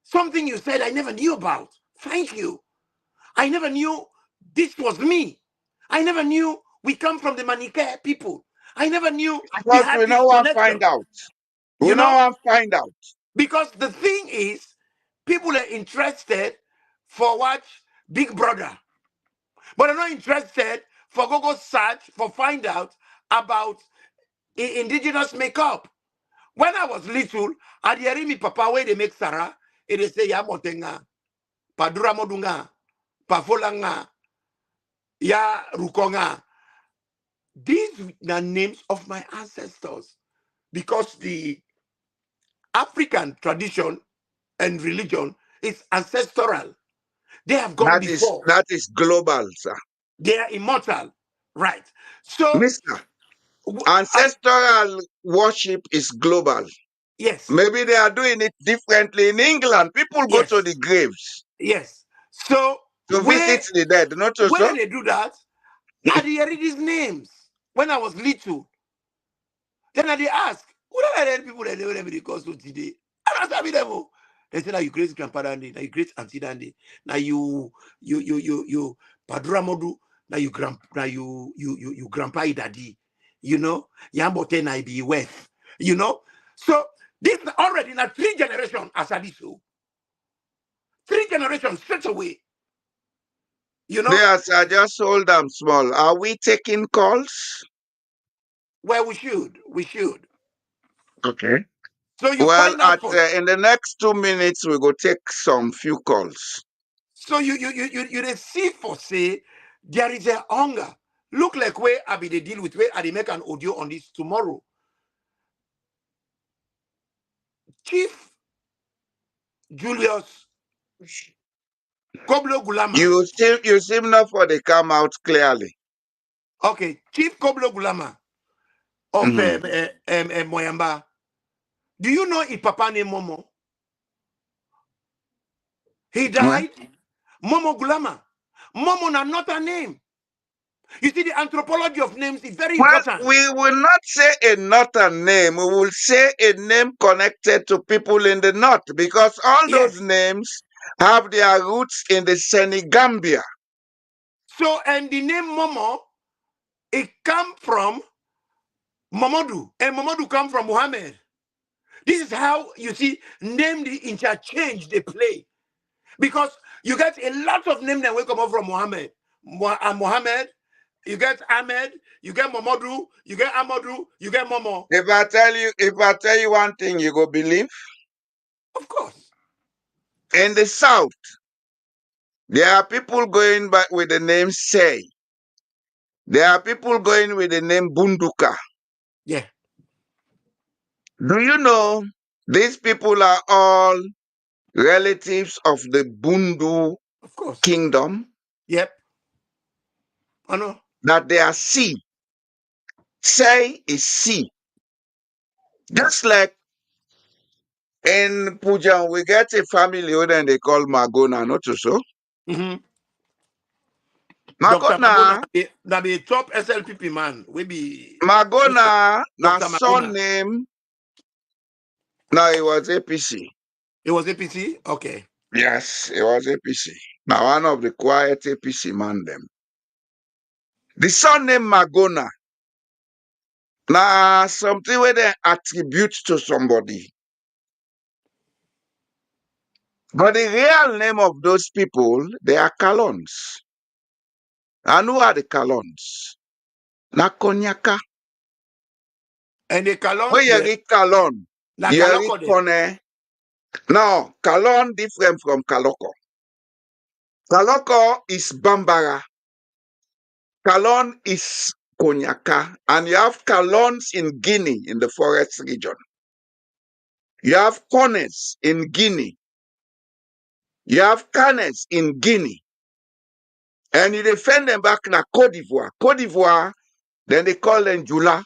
something you said I never knew about. Thank you. I never knew this was me. I never knew we come from the Manichae people. I never knew we Because had we this know and connection. find out. We You know, know and find out. because the thing is, people are interested for watch Big Brother, but are not interested for go search for find out about indigenous makeup. When I was little, I hear me papa where they make Sarah, it say ya motenga, padura modunga, pafolanga, ya rukonga. These are names of my ancestors because the African tradition and religion is ancestral. They have gone before. That is global, sir. They are immortal. Right. So, Mister, I, ancestral worship is global. yes, Maybe they are doing it differently in England. People go to yes, the graves yes. So, to visit the dead, not so. where they do that, I hear these names when I was little. Then I they ask, who are the people that they be cause today? I don't them. Oh. They say, now you great grandpa Dandy, now you great auntie Dandy, now you Padura Modu, now you grandpa Daddy. you know, Yambote na be West, you know. So this already in a 3 generation as Adisu. 3 generations straight away, you know. Yes, I just hold them small. Are we taking calls? Well, we should. Okay. So you Well, find out first. in the next 2 minutes, we go take some few calls. So you receive for say there is a hunger. Look like where I be they deal with where I they make an audio on this tomorrow. Chief Julius Koblo Gulama. You seem not for the come out clearly. Okay, Chief Koblo Gulama of Mhm. Moyamba. Do you know his papa named Momo? He Well, died. Momo Gulama. Momo na not a name. You see, the anthropology of names is very well, important. we will not say a northern name. We will say a name connected to people in the north because all Yes. those names have their roots in the Senegambia. So, and the name Momo, it come from Mamadou, and Mamadou come from Muhammad. This is how you see name the interchange they play, because you get a lot of names that will come up from Muhammad. Muhammad, you get Ahmed, you get Mamadou, you get Amadou, you get Momo. If I tell you one thing, you go believe. Of course. In the south, there are people going back with the name Say. There are people going with the name Bunduka. Yeah, Do you know these people are all relatives of the Bundu of course. kingdom? Yep. I know. That they are sea. Say is sea. Just like in Pujan, we get a family who then they call Magona, not so. Mm-hmm. Dr. Magona, Magona, that be a top SLPP man. We be Magona, na Dr. Magona. surname, no, it was APC. It was APC? Okay. Yes, it was APC. Now, one of the quiet APC man them. The surname Magona, now something where they attribute to somebody. But the real name of those people, they are Kalons. And who are the Kalons? Na Konyaka. And the When Kalons you there, read Kalon, la you read Kaloko there. Kone. No, Kalon different from Kaloko. Kaloko is Bambara. Kalon is Konyaka. And you have Kalons in Guinea, in the forest region. You have Kones in Guinea. You have Canes in Guinea. And you defend them back na Cote d'Ivoire. Cote d'Ivoire, then they call them Jula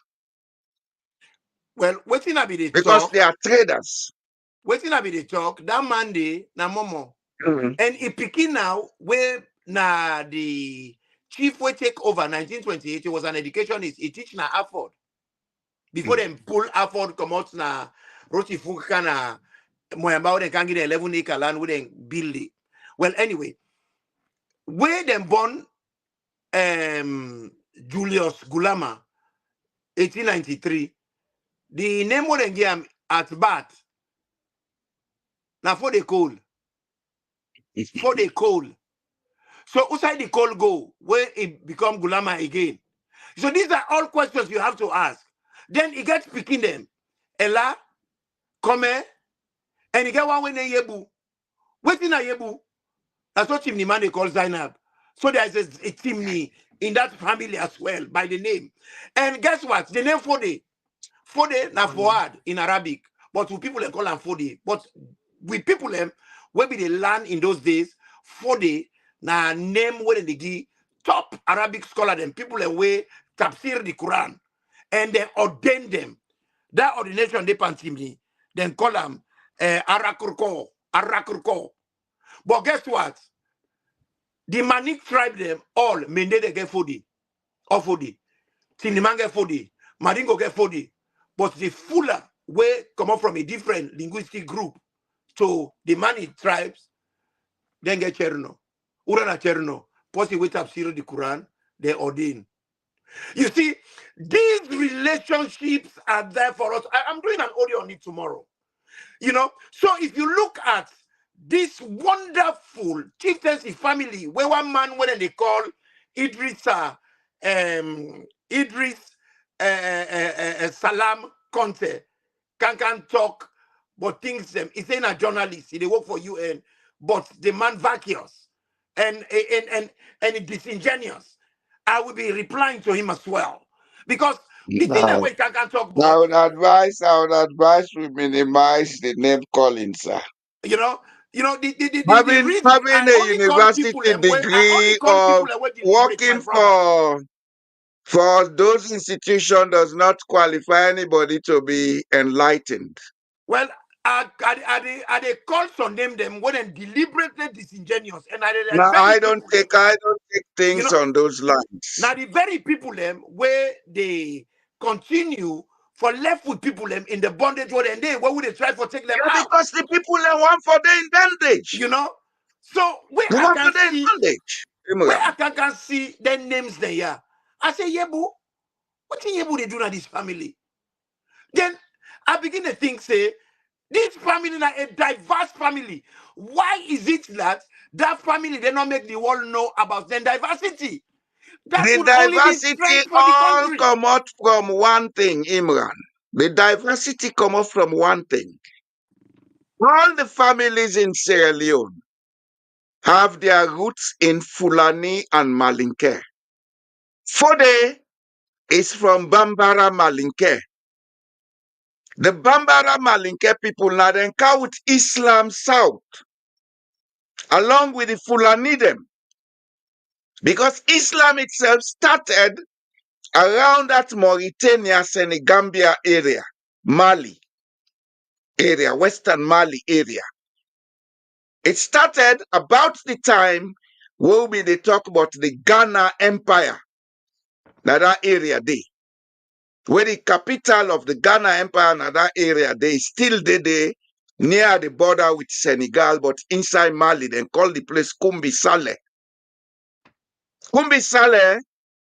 Well, waiting I be the because talk. they are traders. Waiting I be the talk. That Monday, na Momo. Mhm. And it picking now where na the chief will take over 1928. It was an educationist. He teach na Afford. Before them pull Afford come out na Roti Fuka na Moyamba, they can get 11-acre land with them build it. Well, anyway, where them born Julius Gulama, 1893. The name what they give at Bat. Now for the coal. For the coal. So outside the coal go, where it become Gulama again. So these are all questions you have to ask. Then he gets picking them. Ella, come, and he get one when they yebu. Waiting a yebu. That's what chimney man they call Zainab. So there's a chimney in that family as well by the name. And guess what? The name Fode. Fode na Fuad in Arabic. But with people they call them Fode. But with people them, where be they learn in those days, Fode na name where they give top Arabic scholar them, people them way tafsir the Quran. And they ordain them. That ordination they pantimni, then call them Arakurko. Arakurko. But guess what? The Manik tribe them all mende they get Fode. Or Fode. Tiniman get Fode. Madingo get Fode. But the Fuller way come up from a different linguistic group. So the Mani tribes then get Cherno. Urana Cherno. Posi wait up the Quran, they ordain. You see, these relationships are there for us. I'm doing an audio on it tomorrow. So if you look at this wonderful chieftaincy family, where one man, when they call Idris, Idris Salam Conte, can talk, but things them. He's saying a journalist. He work for UN, but the man vacuous and disingenuous. I will be replying to him as well, because the thing that Now, we can talk I about, would advise we minimize the name calling, sir. you know, the reason Having a university I only degree call or people and we deliberate, my working brother. for those institutions does not qualify anybody to be enlightened. Well, I call some name them when they deliberately disingenuous, and are the Now very people them, I don't take you things know, on those lines. now the very people them where they continue for left with people them in the bondage world, and where would they try to take them Yeah, out? because the people they want for the in bondage. You know, so where They I want for can the in see, bondage. can see their names there. I say, Yebu, what in Yebu they do to this family? Then I begin to think, say, this family is a diverse family. Why is it that family they not make the world know about their diversity? That The would only be diversity strength for the all country. come out from one thing, Imran. The diversity come out from one thing. All the families in Sierra Leone have their roots in Fulani and Malinke. Fode is from Bambara Malinke. The Bambara Malinke people now then come with Islam South, along with the Fulani them. Because Islam itself started around that Mauritania, Senegambia area, Mali area, Western Mali area. It started about the time where they talk about the Ghana Empire, that area there. Where the capital of the Ghana Empire and that area, they still there near the border with Senegal, but inside Mali, they call the place Kumbi Saleh. Kumbi Saleh,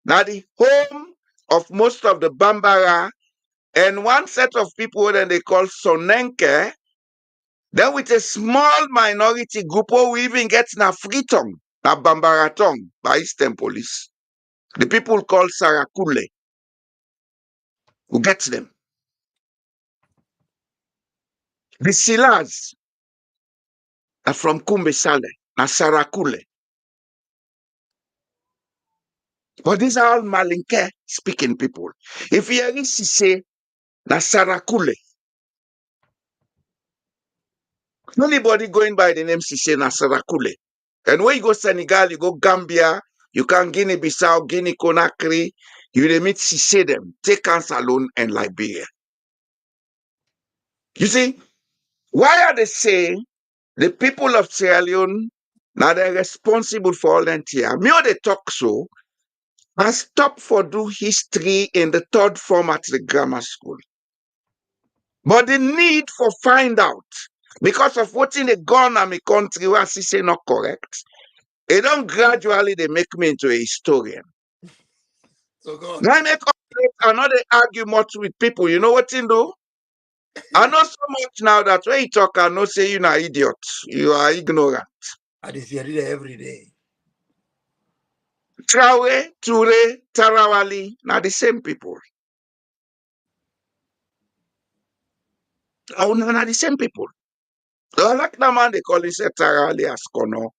now the home of most of the Bambara, and one set of people that they call Sonenke, then with a small minority group who we even get na free tongue, na Bambara tongue by Eastern Police. The people called Sarakule, who gets them. The Silas are from Kumbe Sale, na Sarakule. But these are all Malinke speaking people. If you hear say na Sarakule, anybody going by the name Sise na Sarakule. And when you go Senegal, you go Gambia, you can Guinea-Bissau, Guinea-Conakry, you dey meet Sise them, take Cancer alone and Liberia. You see, why are they saying the people of Sierra Leone now they're responsible for all that here? Me or they talk so, I stop for do history in the third form at the grammar school. But the need for find out because of what in the gone in my country where I say not correct, it don't gradually they make me into a historian. So God, Now I make another argue much with people. You know what in do? I know so much now that when you talk, I know say you're an idiot. You are ignorant. I just hear it every day. Trawe, Ture, Tarawali, now the same people. Oh, no, not the same people. I like the man they call him say Tarawali as Kono.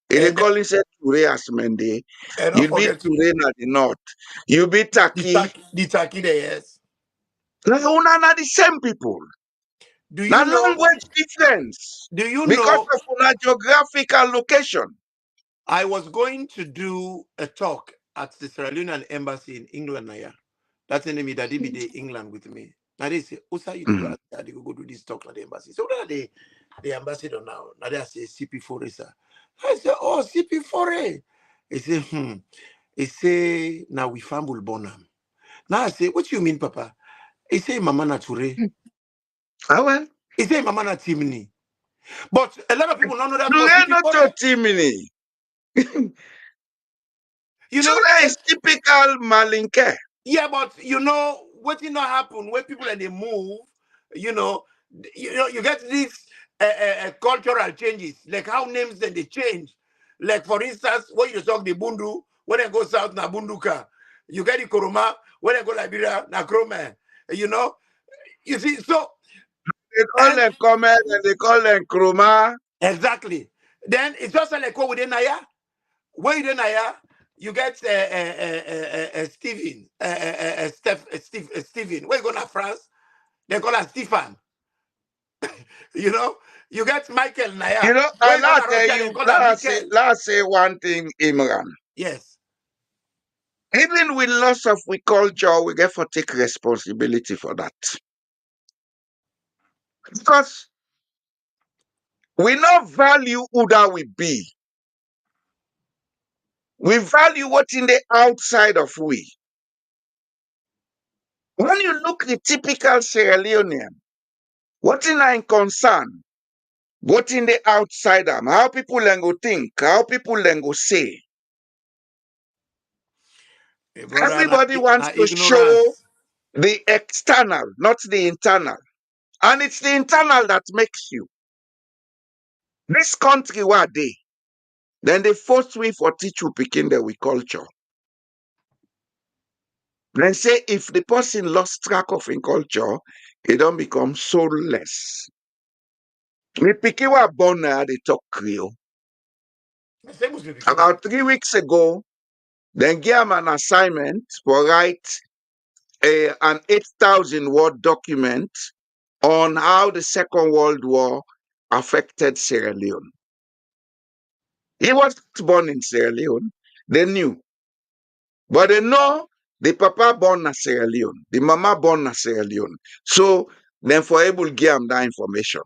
They And call him say Ture as Mende. don't You be forget Ture na the north. You be Taki. the Taki there, yes. Now, na the same people. Do Now you know? language difference Do you because know? of una geographical location. I was going to do a talk at the Sierra Leonean embassy in England. Naya. That's the name that be the England with me. Now they say, Usa, you go Mm. ask they go do this talk at the embassy. So what are the ambassador now? Now they say CP4, sir. I say, oh, CP4. He say, He say, now we fumble bonam. Now I say, what you mean, Papa? He say, Mama Nature. Ah well. He say, Mama na Timni. But a lot of people don't know that was Ture no CP4. to Timini. You know, Chula is typical Malinke. yeah, but what did not happen when people and they move, you know, you get these cultural changes, like how names then they change. Like for instance, when you talk the Bundu, when I go south na Bunduka, you get the Kuruma, when I go Liberia na Krome, you know. You see, so They call and them Comet and they call them Kruma. exactly. Then it's just like what within Naya. Where you Naya, you get Stephen, Stephen. Where you go to France? They call her Stefan. You know, you get Michael You Naya. know, Where and you go to let tell Russia, they you, call her Michael. let's say one thing, Imran. Yes. Even with loss of we culture, we get to take responsibility for that. Because we not value who that we be. We value what in the outside of we. When you look the typical Sierra Leonean, what in concern, what in the outside them, how people then go think, how people then go say. Hey, brother, Everybody wants na to show ignorance. the external, not the internal. And it's the internal that makes you. This country where they, then the first way for teach you picking the we culture. Then say if the person lost track of in culture, it don't become soulless. The pikin were born now, they talk Creole. The same Muslim Bikini. About 3 weeks ago, then gave him an assignment for write an 8,000 word document on how the Second World War affected Sierra Leone. He was born in Sierra Leone. They knew. But they know the papa born in Sierra Leone, the mama born in Sierra Leone. So then for able to give them that information.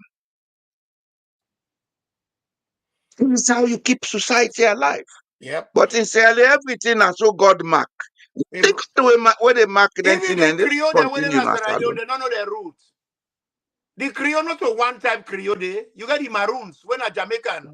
This is how you keep society alive. Yep. But in Sierra Leone, everything is so God mark. Hey, Think the way where they mark them even thing the and they Creole, they went in continue Sierra Leone, national. they don't know their roots. The Creole, not a one-type Creole, you get the Maroons, when a Jamaican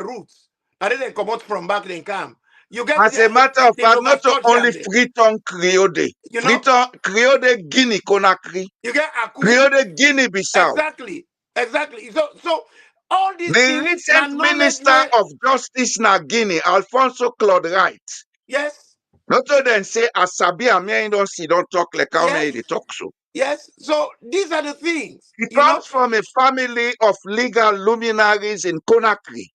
roots. And then they come out from back, they come. You get As a matter of the fact, Nova not only Scotian, Freetown Creole, you know, Freetown Creole Guinea Conakry, you get Aku. Creole Guinea Bissau. Exactly. Exactly. So all these The things, now recent knowledge Minister where, of Justice na Guinea, Alfonso Claude Wright, yes, not to then say Asabi Amia don't see, don't talk like how yes, they talk so. yes. So these are the things, He comes from a family of legal luminaries in Conakry.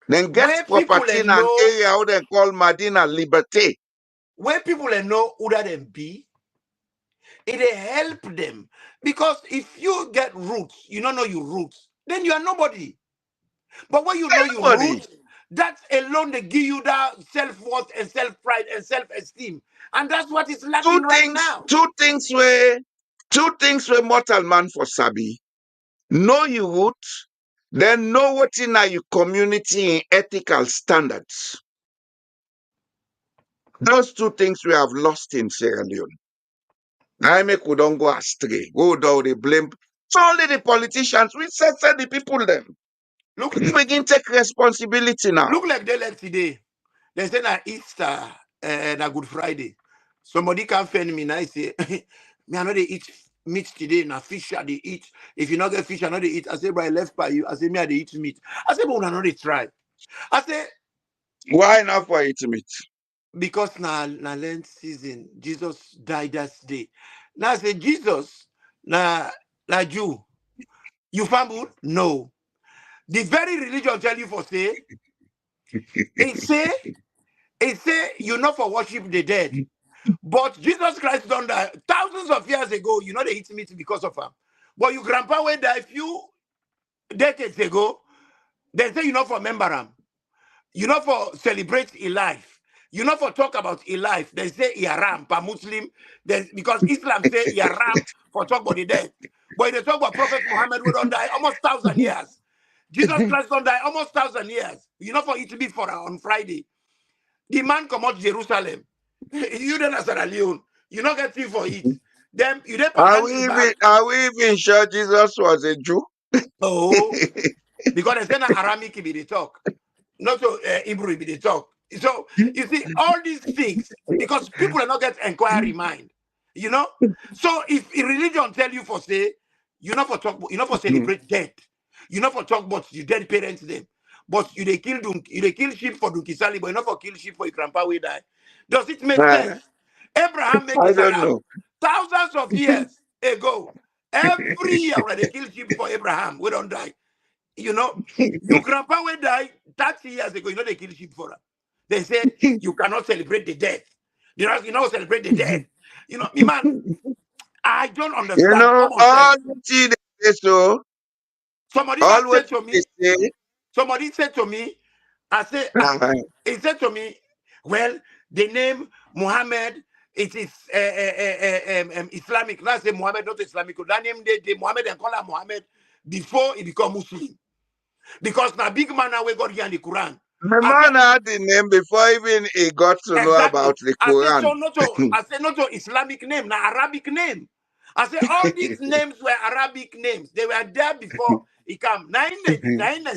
Then gets where people property in an area how they call Medina Liberté. where people know who that them be, it help them. Because if you get roots, you don't know your roots, then you are nobody. But when you know your Nobody. roots, that alone they give you that self-worth and self-pride and self-esteem. And that's what is lacking right now. Two things where mortal man for Sabi. Know your roots, then know what in your community in ethical standards. Those two things we have lost in Sierra Leone. I make we don't go astray. Go down, they blame. It's only the politicians. We said the people them. Look, We begin take responsibility now. look like they like today. They say na Easter, na Good Friday. Somebody can find me now. I say, me I know they eat meat today. Na fish I they eat. If you not get fish, I know they eat. I say, bro, I left by you. I say, me I they eat meat. I say, but I know they try. I say, Why not for eating meat? because na Lent season, Jesus died that day. Now I say, Jesus, na Jew. You fumble? No. The very religion tell you for say, it say you not for worship the dead. But Jesus Christ done that thousands of years ago. You know they eat meat because of him. But your grandpa went there a few decades ago. They say you not for remember him. You not for celebrate a life. You not for talk about a life. They say Yaram per Muslim. Because Islam say Yaram for talk about the dead. But they talk about Prophet Muhammad who don't die almost 1,000 years. Jesus Christ don't die almost 1,000 years. You not for eat meat for on Friday. The man come out Jerusalem. You then as Sierra Leone. You not get thing for it. Then you then behind his back. Are we even sure Jesus was a Jew? Oh, because they say na Aramic be the talk. Not so Hebrew be the talk. So you see all these things because people are not get inquiry mind, you know. So if a religion tell you for say you not for celebrate death, you not for talk about your dead parents them, but you they kill sheep for Dunki Sali, but you not for kill sheep for your grandpa we die. Does it make Uh, sense? Abraham make I his don't Sarah know. thousands of years ago. Every year when they kill sheep for Abraham, we don't die. You know, your grandpa will die 30 years ago. You know, they kill sheep for her. They said you cannot celebrate the death. You know, celebrate the death. You know, me man, I don't You understand know, common all sense. the thing they say so, Somebody that all what said to they me, say, somebody said to me, I say, he said to me, well, the name Muhammad, it is Islamic. Let's say Muhammad, not Islamic. That name they Muhammad and call her Muhammad before he become Muslim. Because now big man now we got here in the Quran. the I said, man had the name before even he got to know exactly. about the I said, Quran. so not to I said not to Islamic name, now Arabic name. I said all these names were Arabic names. They were there before he came. Nine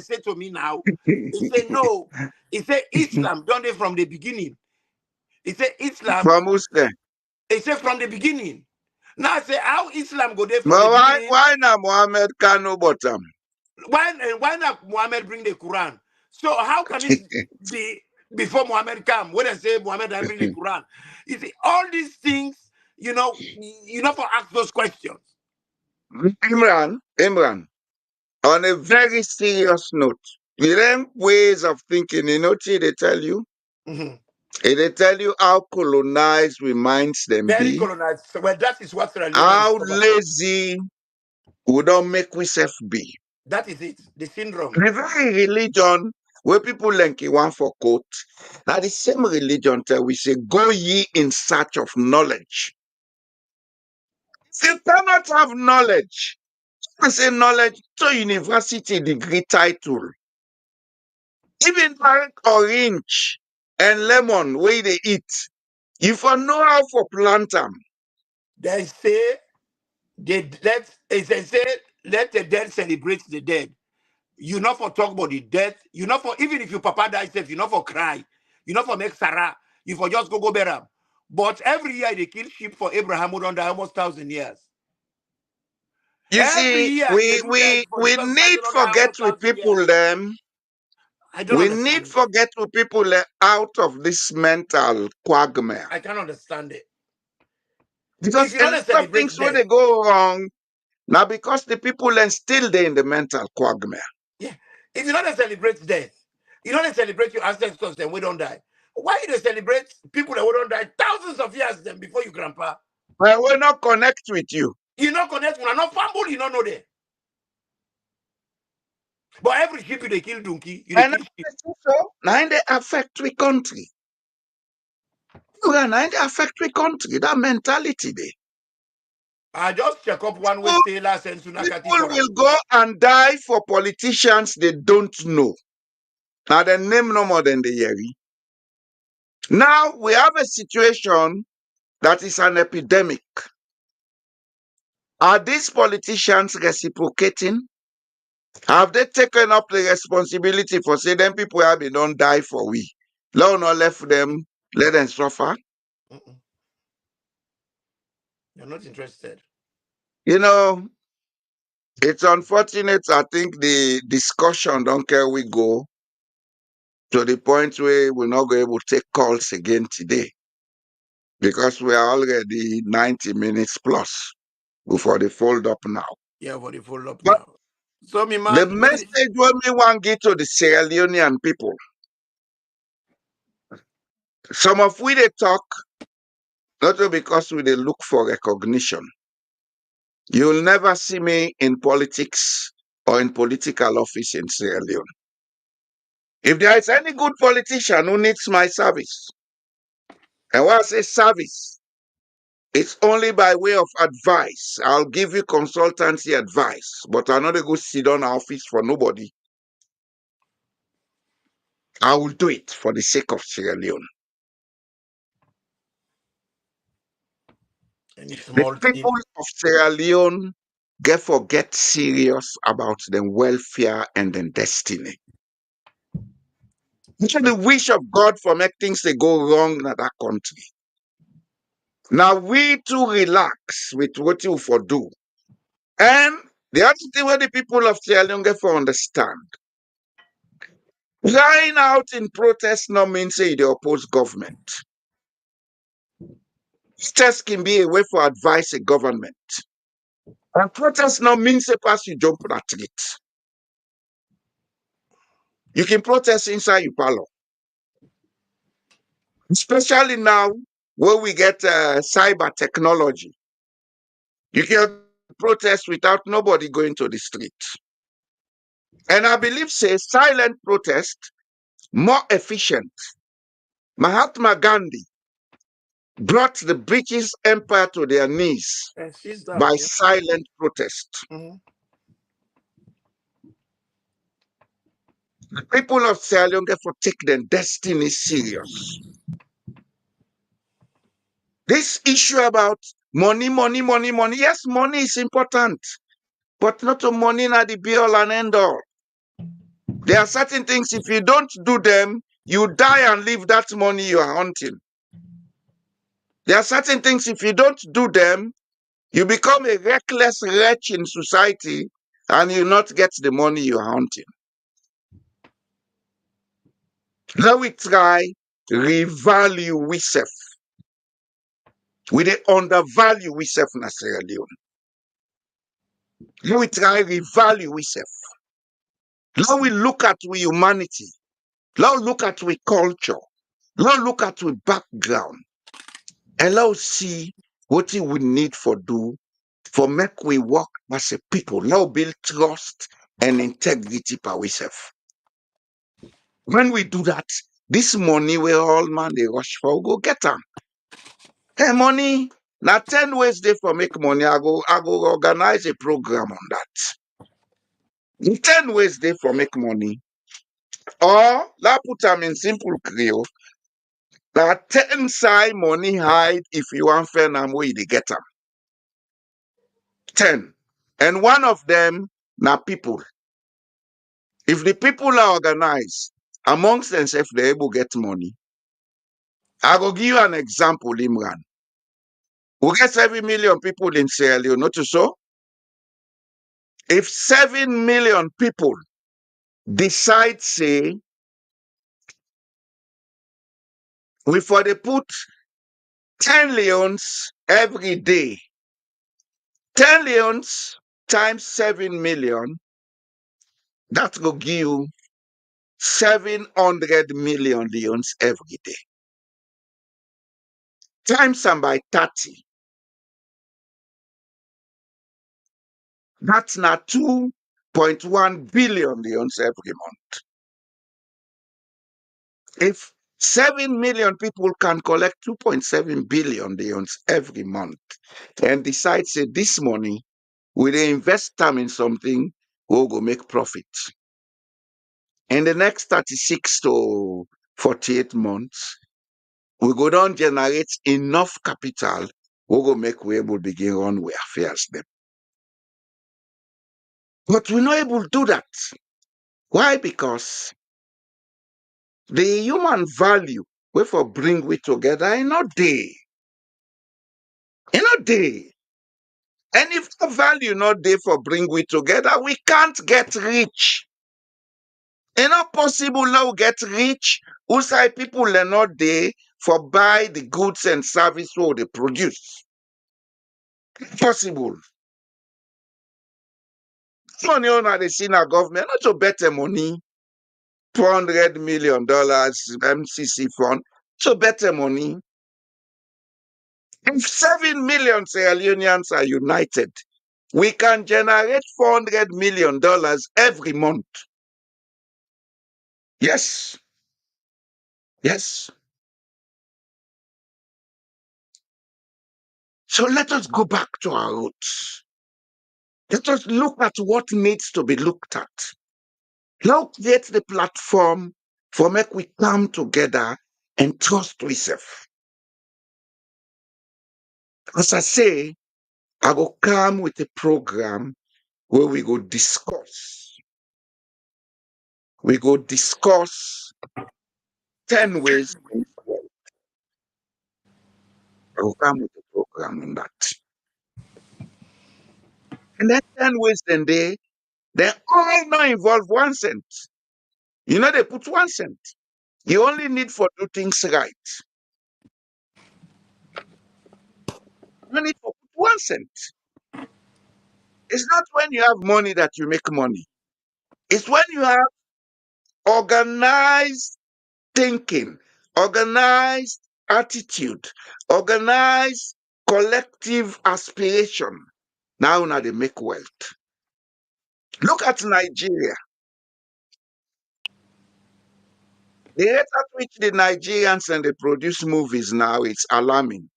said to me now, he said, no. He said Islam done it from the beginning. He said Islam, For Muslim. he said from the beginning. Now I say how Islam go there from the But beginning. why now Muhammad Kano bottom? Why not Muhammad bring the Quran? So how can it be before Muhammad come? When I say Muhammad I bring the Quran, you see all these things. You know for ask those questions. Imran, on a very serious note, the them ways of thinking, you know, they tell you, Mhm. they tell you how colonized we minds them Very be, colonized. So, well, that is what Sierra Leone how discovered now. lazy we don't make we self be. That is it. The syndrome. The very religion where people like one for quote, now the same religion tell we say, go ye in search of knowledge. You cannot have knowledge. I say knowledge to university degree title. Even like orange and lemon where they eat. You for know how for plant them. They say they say let the dead celebrate the dead. You not for talk about the death. You not for even if your papa dies, you not for cry. You not for make Sarah. You for just go bury him. But every year they kill sheep for Abraham who done die almost 1,000 years. You Every see, year they we do we that for we Jesus Christ need who done die forget almost with 1,000 years. people them. I don't We need understand it. forget with people out of this mental quagmire. I can't understand it. Because If you a don't lot of celebrate things when death, they go wrong, now because the people then still there in the mental quagmire. yeah. If you don't celebrate death, you don't celebrate your ancestors, then we don't die. Why you don't celebrate people that we don't die thousands of years then before you grandpa? But we not connect with you. You not connect, you not family, you don't know there. But every sheep you they kill donkey, you they And kill sheep. so now they affect the country. Now they affect the country. That mentality there. I just check up one way People, sailor and Sunakati people for will go and die for politicians they don't know. Now the name no more than the Yeri. Now we have a situation that is an epidemic. Are these politicians reciprocating? Have they taken up the responsibility for say them people have been don't die for we? Let not left them, let them suffer. Mm-mm. You're not interested. You know, it's unfortunate. I think the discussion don't care we go to the point where we're not going to take calls again today because we are already 90 minutes plus before they fold up now. Yeah, for the follow up But now. So me the man, message when we want to give to the Sierra Leonean people, some of we they talk, not only because we they look for recognition. You'll never see me in politics or in political office in Sierra Leone. If there is any good politician who needs my service, and when I say service, it's only by way of advice. I'll give you consultancy advice, but I'm not going to sit on office for nobody. I will do it for the sake of Sierra Leone. any The small people thing. of Sierra Leone get serious about their welfare and their destiny. So the wish of God for make things they go wrong in that country. Now we too relax with what you for do. And the other thing where the people of Sierra Leone get for understand. Crying out in protest no means say they oppose government. Protest can be a way for advice a government. And protest no means a pass you jump on a street. You can protest inside your parlor. Especially now where we get cyber technology. You can protest without nobody going to the street. And I believe say silent protest more efficient. Mahatma Gandhi brought the British Empire to their knees And she's down. by Yeah. silent protest. Mhm. The people of Sierra Leone for take their destiny serious. This issue about money, money, money, money. Yes, money is important, but not a money not the be all and end all. There are certain things, if you don't do them, you die and leave that money you are hunting. There are certain things, if you don't do them, you become a reckless wretch in society and you not get the money you are hunting. Now we try revalue we self. We dey undervalue we self in Sierra Leone. Now we try revalue we self. Now we look at we humanity. Now look at we culture. Now look at we background. And now see what we would need for do for make we work as a people. Now build trust and integrity per ourselves. When we do that, this money we all man they rush for, go get them. Hey, money. Now 10 ways they for make money. I go organize a program on that. In 10 ways they for make money. Or la put them in simple Creole. That 10 side money hide if you want fair na way they get them. 10. And one of them now people. If the people are organized amongst themselves, they're able to get money. I will give you an example, Imran. We get 7 million people in Sierra Leone, not so? If 7 million people decide, say, we for they put 10 leons every day, 10 leons times 7 million, that will give you 700 million leons every day. Times them by 30. That's not 2.1 billion leons every month. If 7 million people can collect 2.7 billion leons every month and decide, say, this money, we they invest them in something, we'll go make profit. In the next 36 to 48 months, we go down generate enough capital, we'll go make we able begin run we affairs them. But we're not able to do that. Why? Because the human value we for bring we together in not day. In not day. And if the value not there for bring we together, we can't get rich. It's not possible now get rich. Outside people are not there for buy the goods and service what they produce. Possible. Money on the senior government, not to better money. $200 million MCC fund. So better money. If 7 million Sierra Leoneans are united, we can generate $400 million every month. Yes. Yes. So let us go back to our roots. Let us look at what needs to be looked at. Now create the platform for make we come together and trust ourselves. As I say, I will come with a program where we go discuss. We go discuss 10 ways to make wealth. I will come with a program on that. And that 10 ways then they all not involve 1 cent. You know, they put 1 cent. You only need for do things right. You need for put 1 cent. It's not when you have money that you make money. It's when you have organized thinking, organized attitude, organized collective aspiration. Now they make wealth. Look at Nigeria. The rate at which the Nigerians and they produce movies now, it's alarming.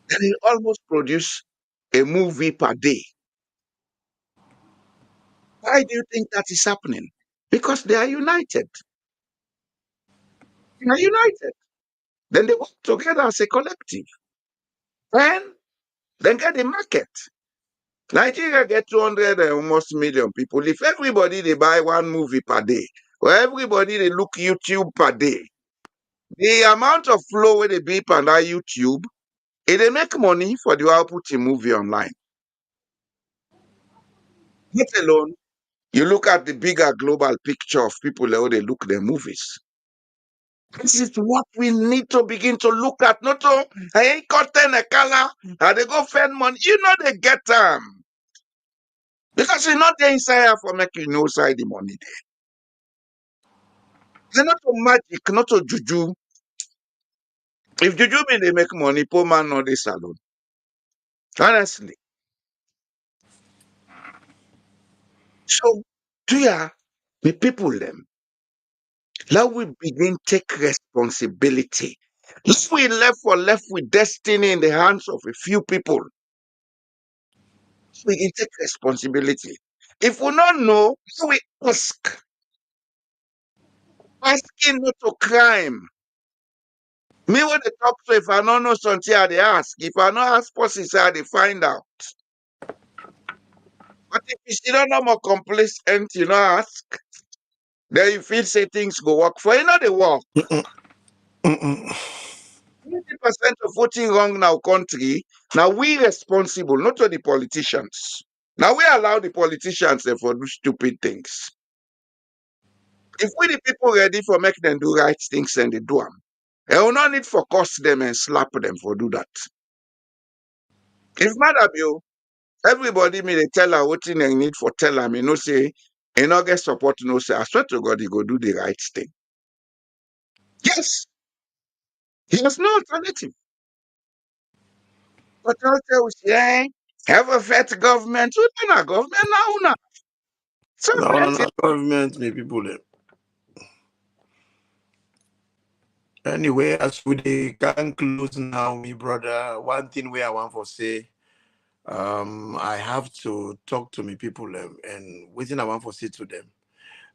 They almost produce a movie per day. Why do you think that is happening? Because they are united. They are united. Then they work together as a collective. And then get the market. Nigeria get 200 and almost million people. If everybody they buy one movie per day, or everybody they look YouTube per day, the amount of flow where they be per that YouTube, they make money for the output in movie online. Let alone, you look at the bigger global picture of people how they look their movies. This is what we need to begin to look at. Not to, I ain't cotton a color, and they go spend money. You know they get them. Because you're not there inside for making you know side the money there. They're not to magic, not to juju. If juju mean they make money, poor man not this alone. Honestly. So, yeah, the people them. Let we begin take responsibility. If we left with destiny in the hands of a few people, we can take responsibility. If we not know, we ask. Asking not to crime. Me when they talk to if I don't know something, I they ask. If I not ask persons, I they find out. But if you still don't know more complacent, you know ask. Then you feel say things go work for you know they work. Mm-mm. 50% of voting wrong now country. Now we responsible, not to the politicians. Now we allow the politicians they for do stupid things. If we the people ready for make them do right things and they do them, they will not need for cost them and slap them for do that. If madam you, everybody may they tell her what thing they need for tell them, you know say, you know get support, you know say, I swear to God, he go do the right thing. Yes, he has no alternative. But I'll tell you, say, have a fat government, who not government now, now. So No, no, that's it. no. Government, me people. Them. Anyway, as we dey can close now, me brother. One thing where I want to say, I have to talk to me people and within I want to say to them.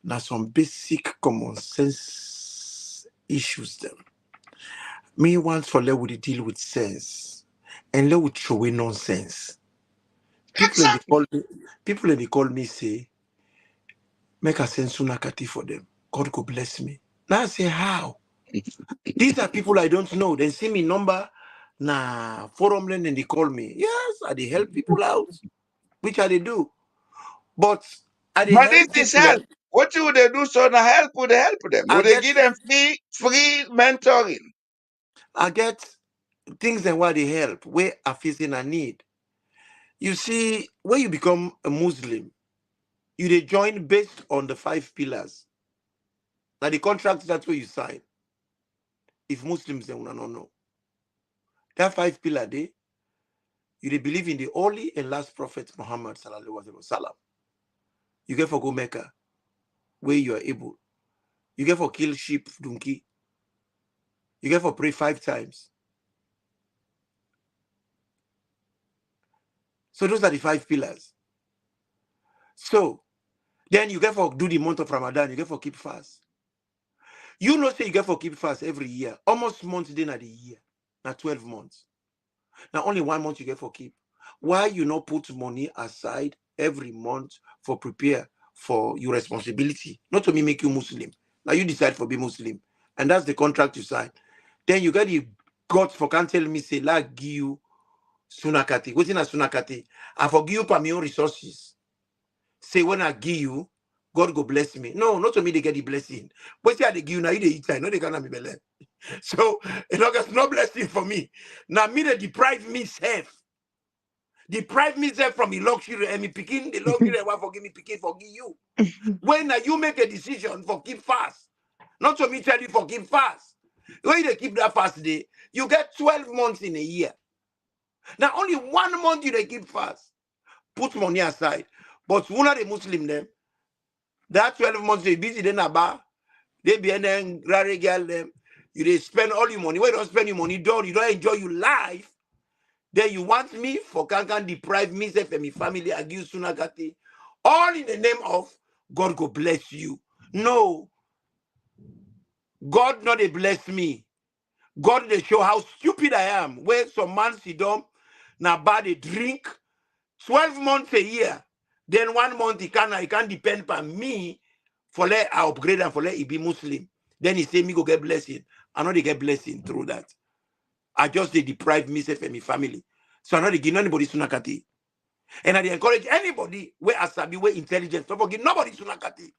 Now some basic common sense issues them. Me want for let we deal with sense and let we throw away nonsense. People in the Exactly. call me, people in the call me say, make a sense sunakati for them. God go bless me. Now I say how? These are people I don't know. They see me number na forum then they call me. Yes, I they help people out, which I they do. But I they But this help is people help. them. What would they do so now help would they help them? I Would they get give them free mentoring? I get things and why they help, where I facing a need. You see, when you become a Muslim, you they join based on the 5 pillars. Now the contract that's where you sign. If Muslims they will not know. That 5 pillar they you they believe in the holy and last prophet Muhammad sallallahu alaihi wasallam. You get for go Mecca where you are able. You get for kill sheep, donkey. You get for pray 5 times. So those are the 5 pillars. So then you get for do the month of Ramadan. You get for keep fast. You know say you get for keep fast every year. Almost months then at the year. Now 12 months. Now only 1 month you get for keep. Why you not put money aside every month for prepare for your responsibility? Not to me make you Muslim. Now you decide for be Muslim. And that's the contract you sign. Then you get the guts for can't tell me, say, like, give you sunakati. What's in a sunakati? I forgive you for my own resources. Say, when I give you, God go bless me. No, not to me they get the blessing. But see, they give you, now you they eat, I know they cannot be belly. So, it's no blessing for me. Now, me they deprive me self. Deprive me self from the luxury, and me picking the luxury, and want forgive me, picking forgive you. When you make a decision for keep fast, not to me tell you for keep fast. When you keep that fast day, you get 12 months in a year. Now only 1 month you they keep fast. Put money aside. But one of the Muslim them, that 12 months they busy then about, they be an then rare girl them. You they spend all your money. When you don't spend your money, you don't enjoy your life. Then you want me for can deprive myself and my family against Sunagati. All in the name of God go bless you. No. God not they bless me. God they show how stupid I am. Where some man sit down, now bad they drink 12 months a year. Then 1 month he can depend on me for let I upgrade and for let he be Muslim. Then he say me go get blessing. I know they get blessing through that. I just they deprive myself and my family. So I know they give anybody sunakati. And I encourage anybody where asabi, where intelligent, don't forget nobody sunakati.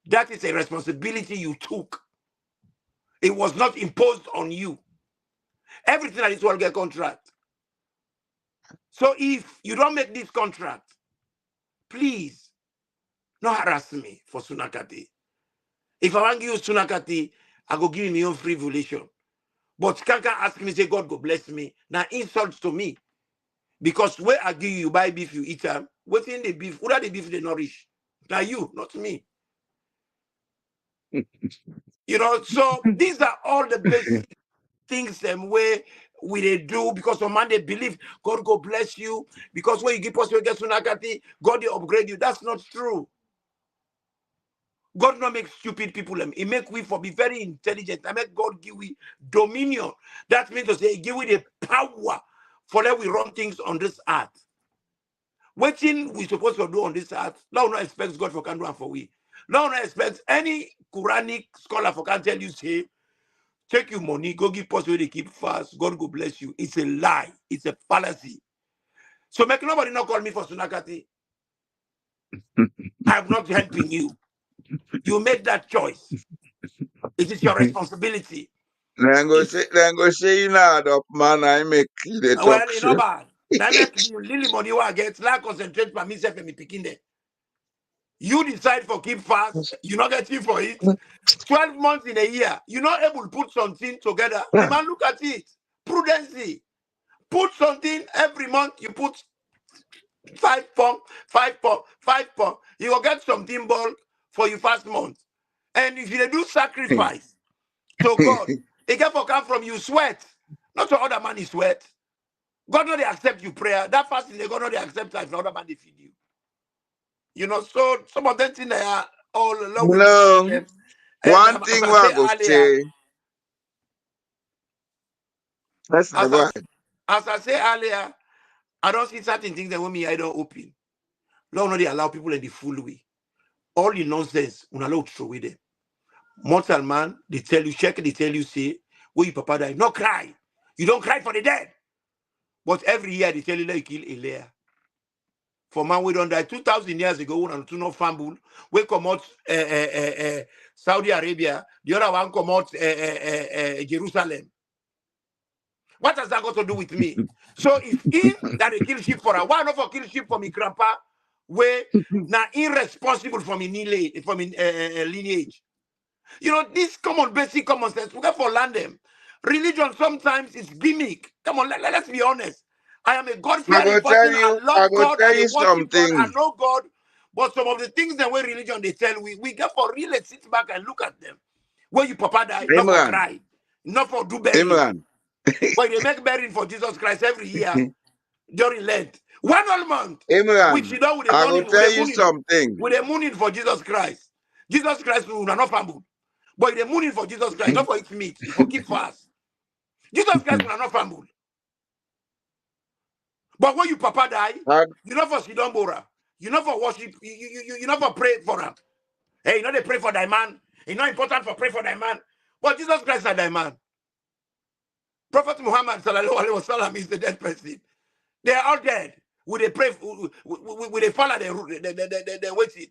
That is a responsibility you took. It was not imposed on you. Everything that is will get contract. So if you don't make this contract, please don't harass me for sunakati. If I want to use sunakati, I go give me your free violation. But can't ask me, say God go bless me. Now insults to me. Because where I give you buy beef, you eat them. Within the beef, who are the beef they nourish? Now you, not me. So these are all the basic things where we they do because some man they believe God go bless you because when you give us get sunakati, God they upgrade you. That's not true. God not make stupid people. He make we for be very intelligent. I make God give we dominion. That means to say give we the power for let we run things on this earth. What thing we supposed to do on this earth? Now not expects God for can do and for we. Now not expects any Quranic scholar for can tell you say take your money, go give us where they keep fast, God go bless you. It's a lie. It's a fallacy. So make nobody not call me for sunakati. I'm not helping you. You made that choice. It is your responsibility. Then go say you know up man I make the talk Well, you know shit. bad. That make the little money I get, like concentrate by myself and me picking there. You decide for keep fast, you not getting for it. 12 months in a year, you're not able to put something together. The man look at it. Prudency. Put something every month, you put 5 pound, 5 pound, 5 pound. You will get something bulk for your first month. And if you do sacrifice to God, it can come from you sweat. Not to other man is sweat. God not they accept your prayer. That fasting, they God not they accept life. Other man they feed you. So some of them things they are all along with some of No, them. And one as thing I we say go earlier, say, let's as go I, ahead. as I say earlier, I don't see certain things that when me I don't open. Lord not they allow people in the full way. All the nonsense, we allow to throw with them. Mortal man, they tell you, check, they tell you, say, where your papa died, no cry. You don't cry for the dead. But every year they tell you that you kill a layer. For man, we don't die 2,000 years ago, when to no fumble, we come out Saudi Arabia, the other one come out Jerusalem. What has that got to do with me? So if in that they kill sheep for a why not for kill sheep for me grandpa, where now irresponsible for me lineage. This common basic common sense. We got for land them. Religion sometimes is gimmick. Come on, let's be honest. I am a I God-fearing go tell person. I you, I love go God. tell I you worship God. I something. know God. But some of the things that way religion they tell we get for real sit back and look at them. Where you papa die, not for Imran, cry, not for do burying. Imran. Where they make burying for Jesus Christ every year during Lent. 1 month. Which Imran, you know with the I go morning, with tell the you mooning, something. with the mooning for Jesus Christ. Jesus Christ will not fumble. But the mooning for Jesus Christ, not for eat meat, if for keep fast. Jesus Christ will not fumble. But when you papa die, I, you not for Sidon Bora. You not for worship, you not for pray for him. Hey, you know they pray for thy man. It's not important for pray for thy man. But Jesus Christ is thy man. Prophet Muhammad sallallahu alaihi wasallam is the dead person. They are all dead. Would they pray? Would they follow the waiting?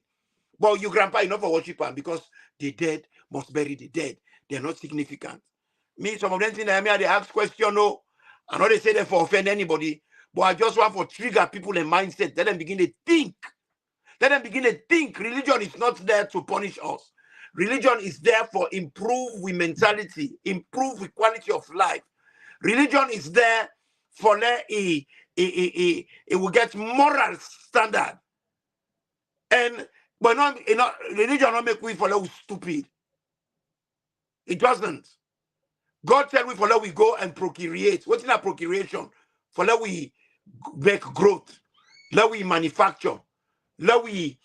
But you grandpa, you not for worship him because the dead must bury the dead. They are not significant. Me, some of them think that they ask question, no. I know they say that for offend anybody, but I just want to trigger people in mindset. Let them begin to think. Let them begin to think. Religion is not there to punish us. Religion is there for improve with mentality, improve with quality of life. Religion is there for it will get moral standard. And but not religion not make we follow stupid. It doesn't. God tell we follow we go and procreate. What's in a procreation? Follow we make growth. Let we manufacture. Let we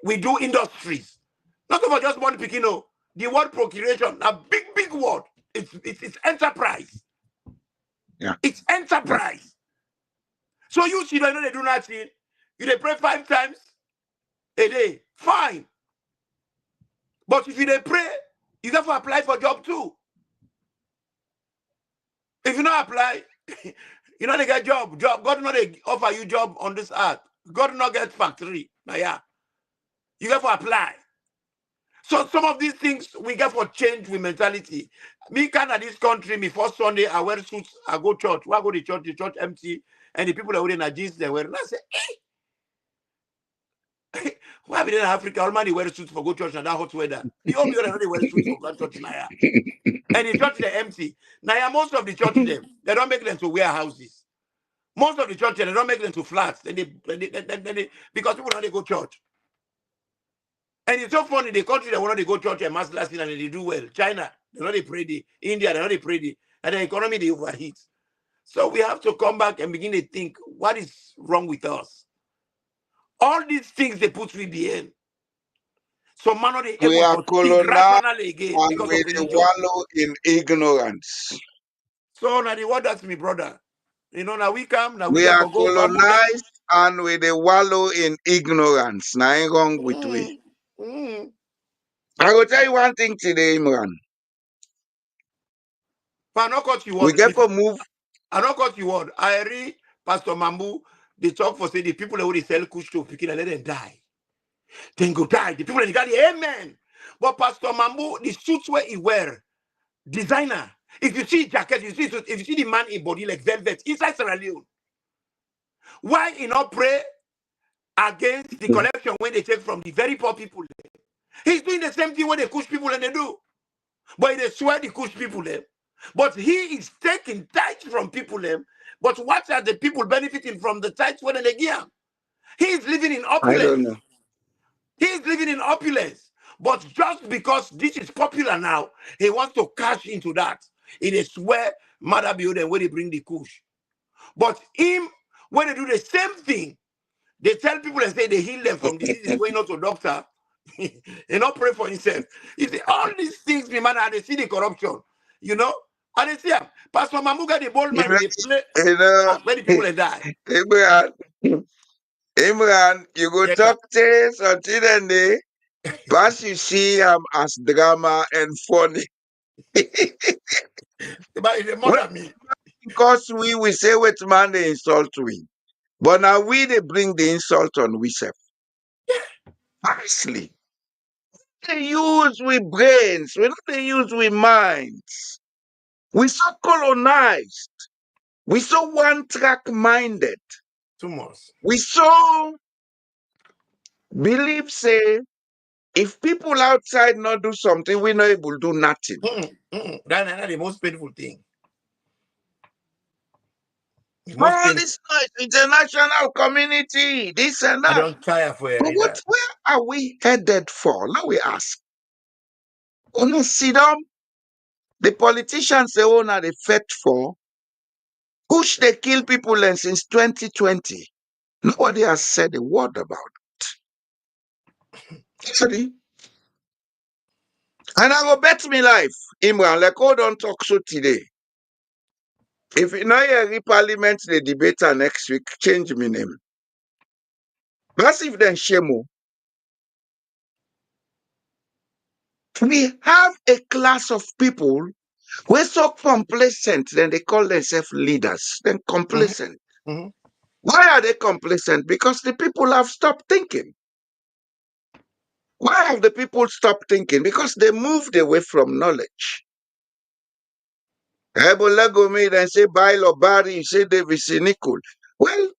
do industries. Not about just one picking. No. The word procreation, a big word. It's enterprise. Yeah. It's enterprise. Yeah. So you see that they do nothing. You they pray 5 times a day. Fine. But if you they pray, you have to apply for job too. If you not apply, you not get job. God not offer you job on this earth. God not get factory. Now yeah. You have to apply. So some of these things we get for change with mentality. Me kind of this country, me first Sunday, I wear suits, I go church. When I go to church, the church empty, and the people that were in a jeans, they wear. And I say, hey, why be in Africa? All man wear suits for go church and that hot weather. The only people that wear suits for go church now. And the church they empty. Now most of the church them, they don't make them to warehouses. Most of the church they don't make them to flats. Then they because people don't go church. And it's so funny, the country that want to go church and mass last and they do well. China, they know they pray the India, they know they pray the and the economy they overheat. So we have to come back and begin to think, what is wrong with us? All these things they put we behind. So man not We able are to think colonized rationally again and because we of religion. wallow in ignorance. So now the word that's me, brother. You know, now we come, now we We get are for go fumble them. colonized and we wallow in ignorance. Now ain't wrong with we. I will tell you one thing today, Imran. But I not cut you We word. get to move. I not cut you word. I read Pastor Mambu, they talk for say the people that will sell kush to picking and let them die. Then go die. The people in the garden, amen. But Pastor Mambu, the suits where he wear, designer. If you see jacket, if you see the man in body like velvet inside Sierra Leone, why he not pray against the collection when they take from the very poor people? He's doing the same thing when they Kush people and they do. But they swear the Kush people them. But he is taking tithes from people them. But what are the people benefiting from the tithes when they give? He is living in I don't opulence. know. He is living in opulence. But just because this is popular now, he wants to cash into that. It is where Mother Building where they bring the Kush. But him, when they do the same thing, they tell people and say they heal them from diseases going not to doctor. He not pray for himself. You see, all these things, me man, and they see the corruption, you know, and they see Pastor Mamuga, the bold You man, know, they play you know, as many people they die. Imran, Imran, you go Yes, sir. talk this until then day. Pass you see him as drama and funny. But it's a When mother me. because we say what man they insult we. But now we they bring the insult on we self. Honestly. They use with brains. We not they use with minds. We so colonized. We so one track minded. Too much. We so believe say if people outside not do something, we not able to do nothing. That's the most painful thing. The most All painful. this noise, international community, this and I that. don't tire for a But what reader. where are we headed for? Now we ask. Una sit down, the politicians say oh now they fed for. Push they kill people and since 2020. Nobody has said a word about it. Sorry. And I go bet me life. Imran, like oh don't talk so today. If you know hear parliament the debater next week, change me name. That's if then shame. We have a class of people who are so complacent, then they call themselves leaders. Then Mm-hmm. complacent. Mm-hmm. Why are they complacent? Because the people have stopped thinking. Why have the people stopped thinking? Because they moved away from knowledge. Ebola go me then say bile or barry, you say David cynical. Well,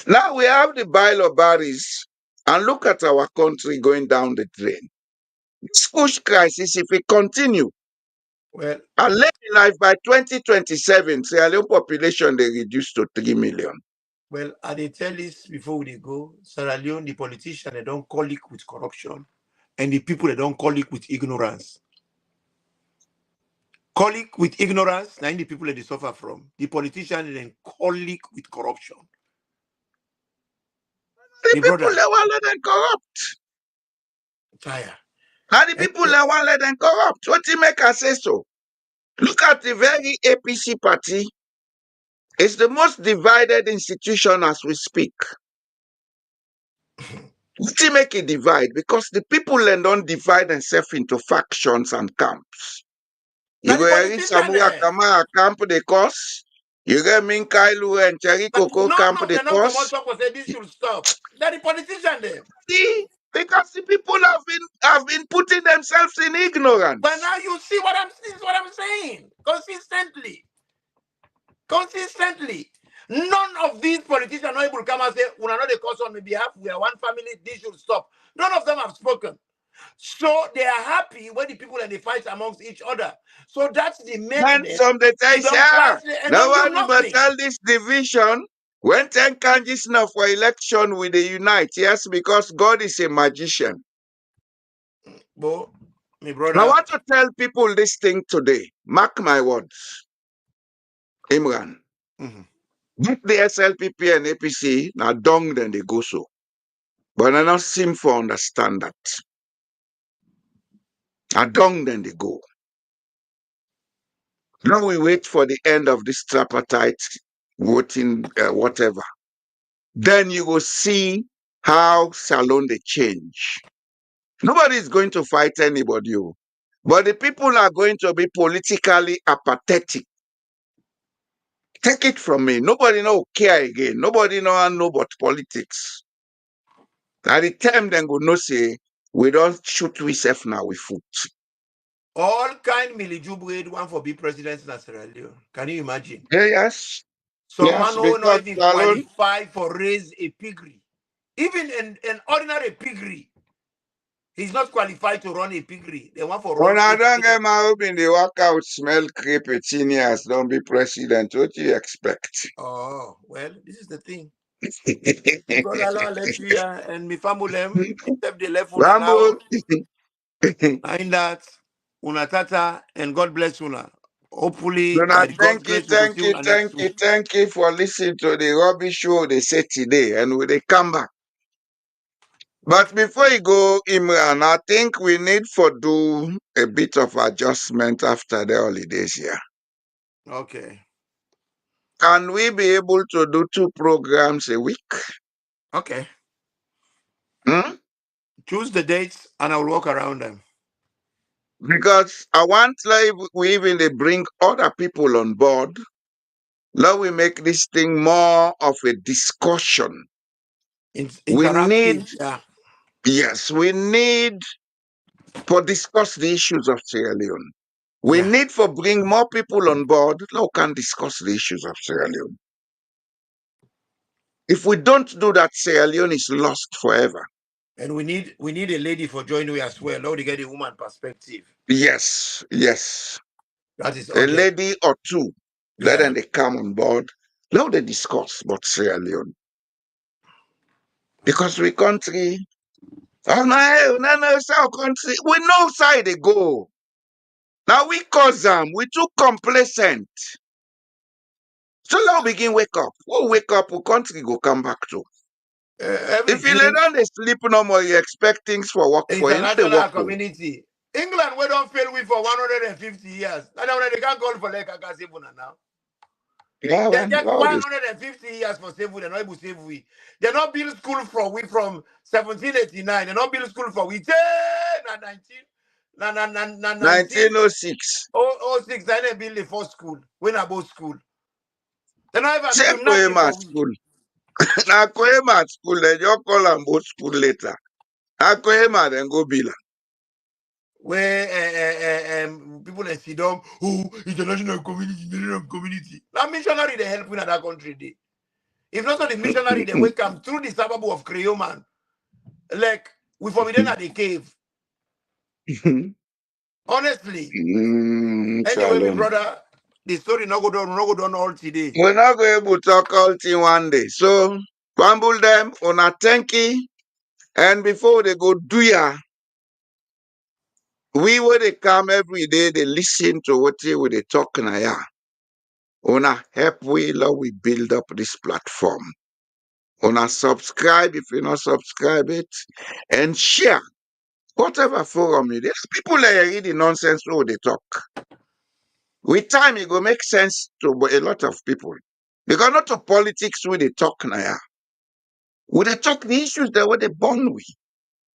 now we have the bile or barries, and look at our country going down the drain. This Kush crisis, if it continue, Well, and let me life by 2027, Sierra Leone population they reduce to 3 million. well, I they tell this before they go. Sierra Leone, the politician, they don't call it with corruption, and the people they don't call it with ignorance. Call it with ignorance, now the people that they suffer from. The politician then call it with corruption. The My people brother, they want let them corrupt. tire. And the And, people they want let them corrupt. What you make us say so? Look at the very APC party. It's the most divided institution as we speak. What you make it divide? Because the people then don't divide themselves into factions and camps. now You the go read politician, Samura Kamara camp the cause. You get Minkailu and Cherry Coco none camp of the them don't come out cause. talk and say this should stop. Now the politician them. See, because the people have been putting themselves in But ignorance. now you see what this is what I'm saying. Consistently. Consistently. None of these politicians are able to come and say, we are not the cause on my behalf, we are one family, this should stop. None of them have spoken. So they are happy when the people and they fight amongst each other. So that's the make And them some they to tell say, don't clash and don't do nobody but nothing. tell this division. When 10 candidates now for election with the unite, yes, because God is a magician. But my I brother, want to tell people this thing today. Mark my words, Imran. mm-hmm. Both the SLPP and APC, now dung then they go so. But I not seem for understand that. Now dung then they go. Now we wait for the end of this tripartite voting, whatever. Then you will see how Salon they change. Nobody is going to fight anybody, oh. But the people are going to be politically apathetic. Take it from me. Nobody no care again. Nobody know about politics. At the time then go no say we don't shoot we self now with foot. All kind millijubrid one for be president in Sierra Leone. Can you imagine? Yeah, yes. Some man Yes, who not because even Salon. qualify for raise a piggery. Even an ordinary piggery. He's not qualified to run a piggery. They want for When run I don't APA. get my hope in the workout, smell creep, 18 years, don't be president. What do you expect? Oh, well, this is the thing. My brother, I'll let you here and me family, except the left una now. Rambo. And that, una tata, and God bless una. Hopefully, Donna, by God's grace, we will see una next week. thank you for listening to the rubbish show they say today, and we they come back. But before you go, Imran, I think we need for do a bit of adjustment after the holidays here. Okay. Can we be able to do 2 programs a week? Okay. Hmm? Choose the dates and I will walk around them. Because I want like we even they bring other people on board. Now we make this thing more of a discussion. We need, Interactive, yeah. yes, we need for discuss the issues of Sierra Leone. We Yeah. need for bring more people on board who can discuss the issues of Sierra Leone. If we don't do that, Sierra Leone is lost forever. And we need a lady for joining we as well. Now to get a woman perspective. Yes, yes. That is A urgent. lady or two, let Yeah. them they come on board. Now they discuss about Sierra Leone. Because we country, oh no, it's our country. We know side they go. Now we cause them, we too complacent. So now begin wake up. We wake up, we country go come back to. If you lay Everything down they sleep no more, you expect things for work for you, not the work. international Oh. community. England, we don't fail with for 150 years. And now they can't call for like Akasibuna now. Yeah, They man. take All this. 150 years for save we. They're not able to save we. They're not build school from 1789. They're not build school for we 19. Na 1906. 1906, I build the first school. When I go school. Then I have Say till nothing Koema for we. school. Na Koema school, they just call am both school later. Na Koema, then go Bila. Where people in Sidom, oh, international community. Now missionary they help in that country. Day. If not so the missionary they will come through the suburb of Creole man. Like we forbidden at the cave. Honestly. Anyway, my Shalom. brother, the story no go down all today. We're not going to talk all thing one day. So, crumble them on a tanky. And before they go do ya, we where they come every day, they listen to what they talk na ya. Una help we, Lord, we build up this platform. Una subscribe if you not subscribe it. And share. Whatever forum it is. People are reading nonsense what they talk. With time, it will make sense to a lot of people. Because not of politics where they talk na ya. We they talk the issues that what they born with.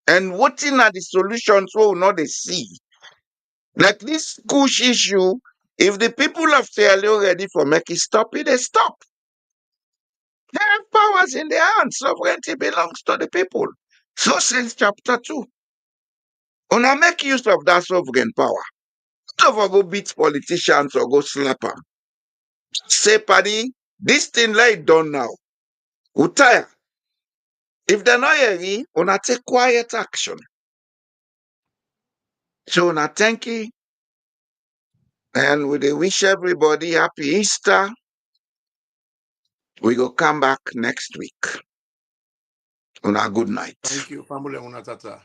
And what are the solutions we will not they see. Like this Kush issue, if the people of Sierra Leone ready for make it stop it, they stop. They have powers in their hands. Sovereignty belongs to the people. So says chapter 2. Una make use of that sovereign power. Don't go beat politicians or go slap them. Say, paddy, this thing like done now. Utaya. If they're not ready, una take quiet action. So una thank you. And we dey wish everybody happy Easter. We go come back next week. Una good night. Thank you, Famule Unatata.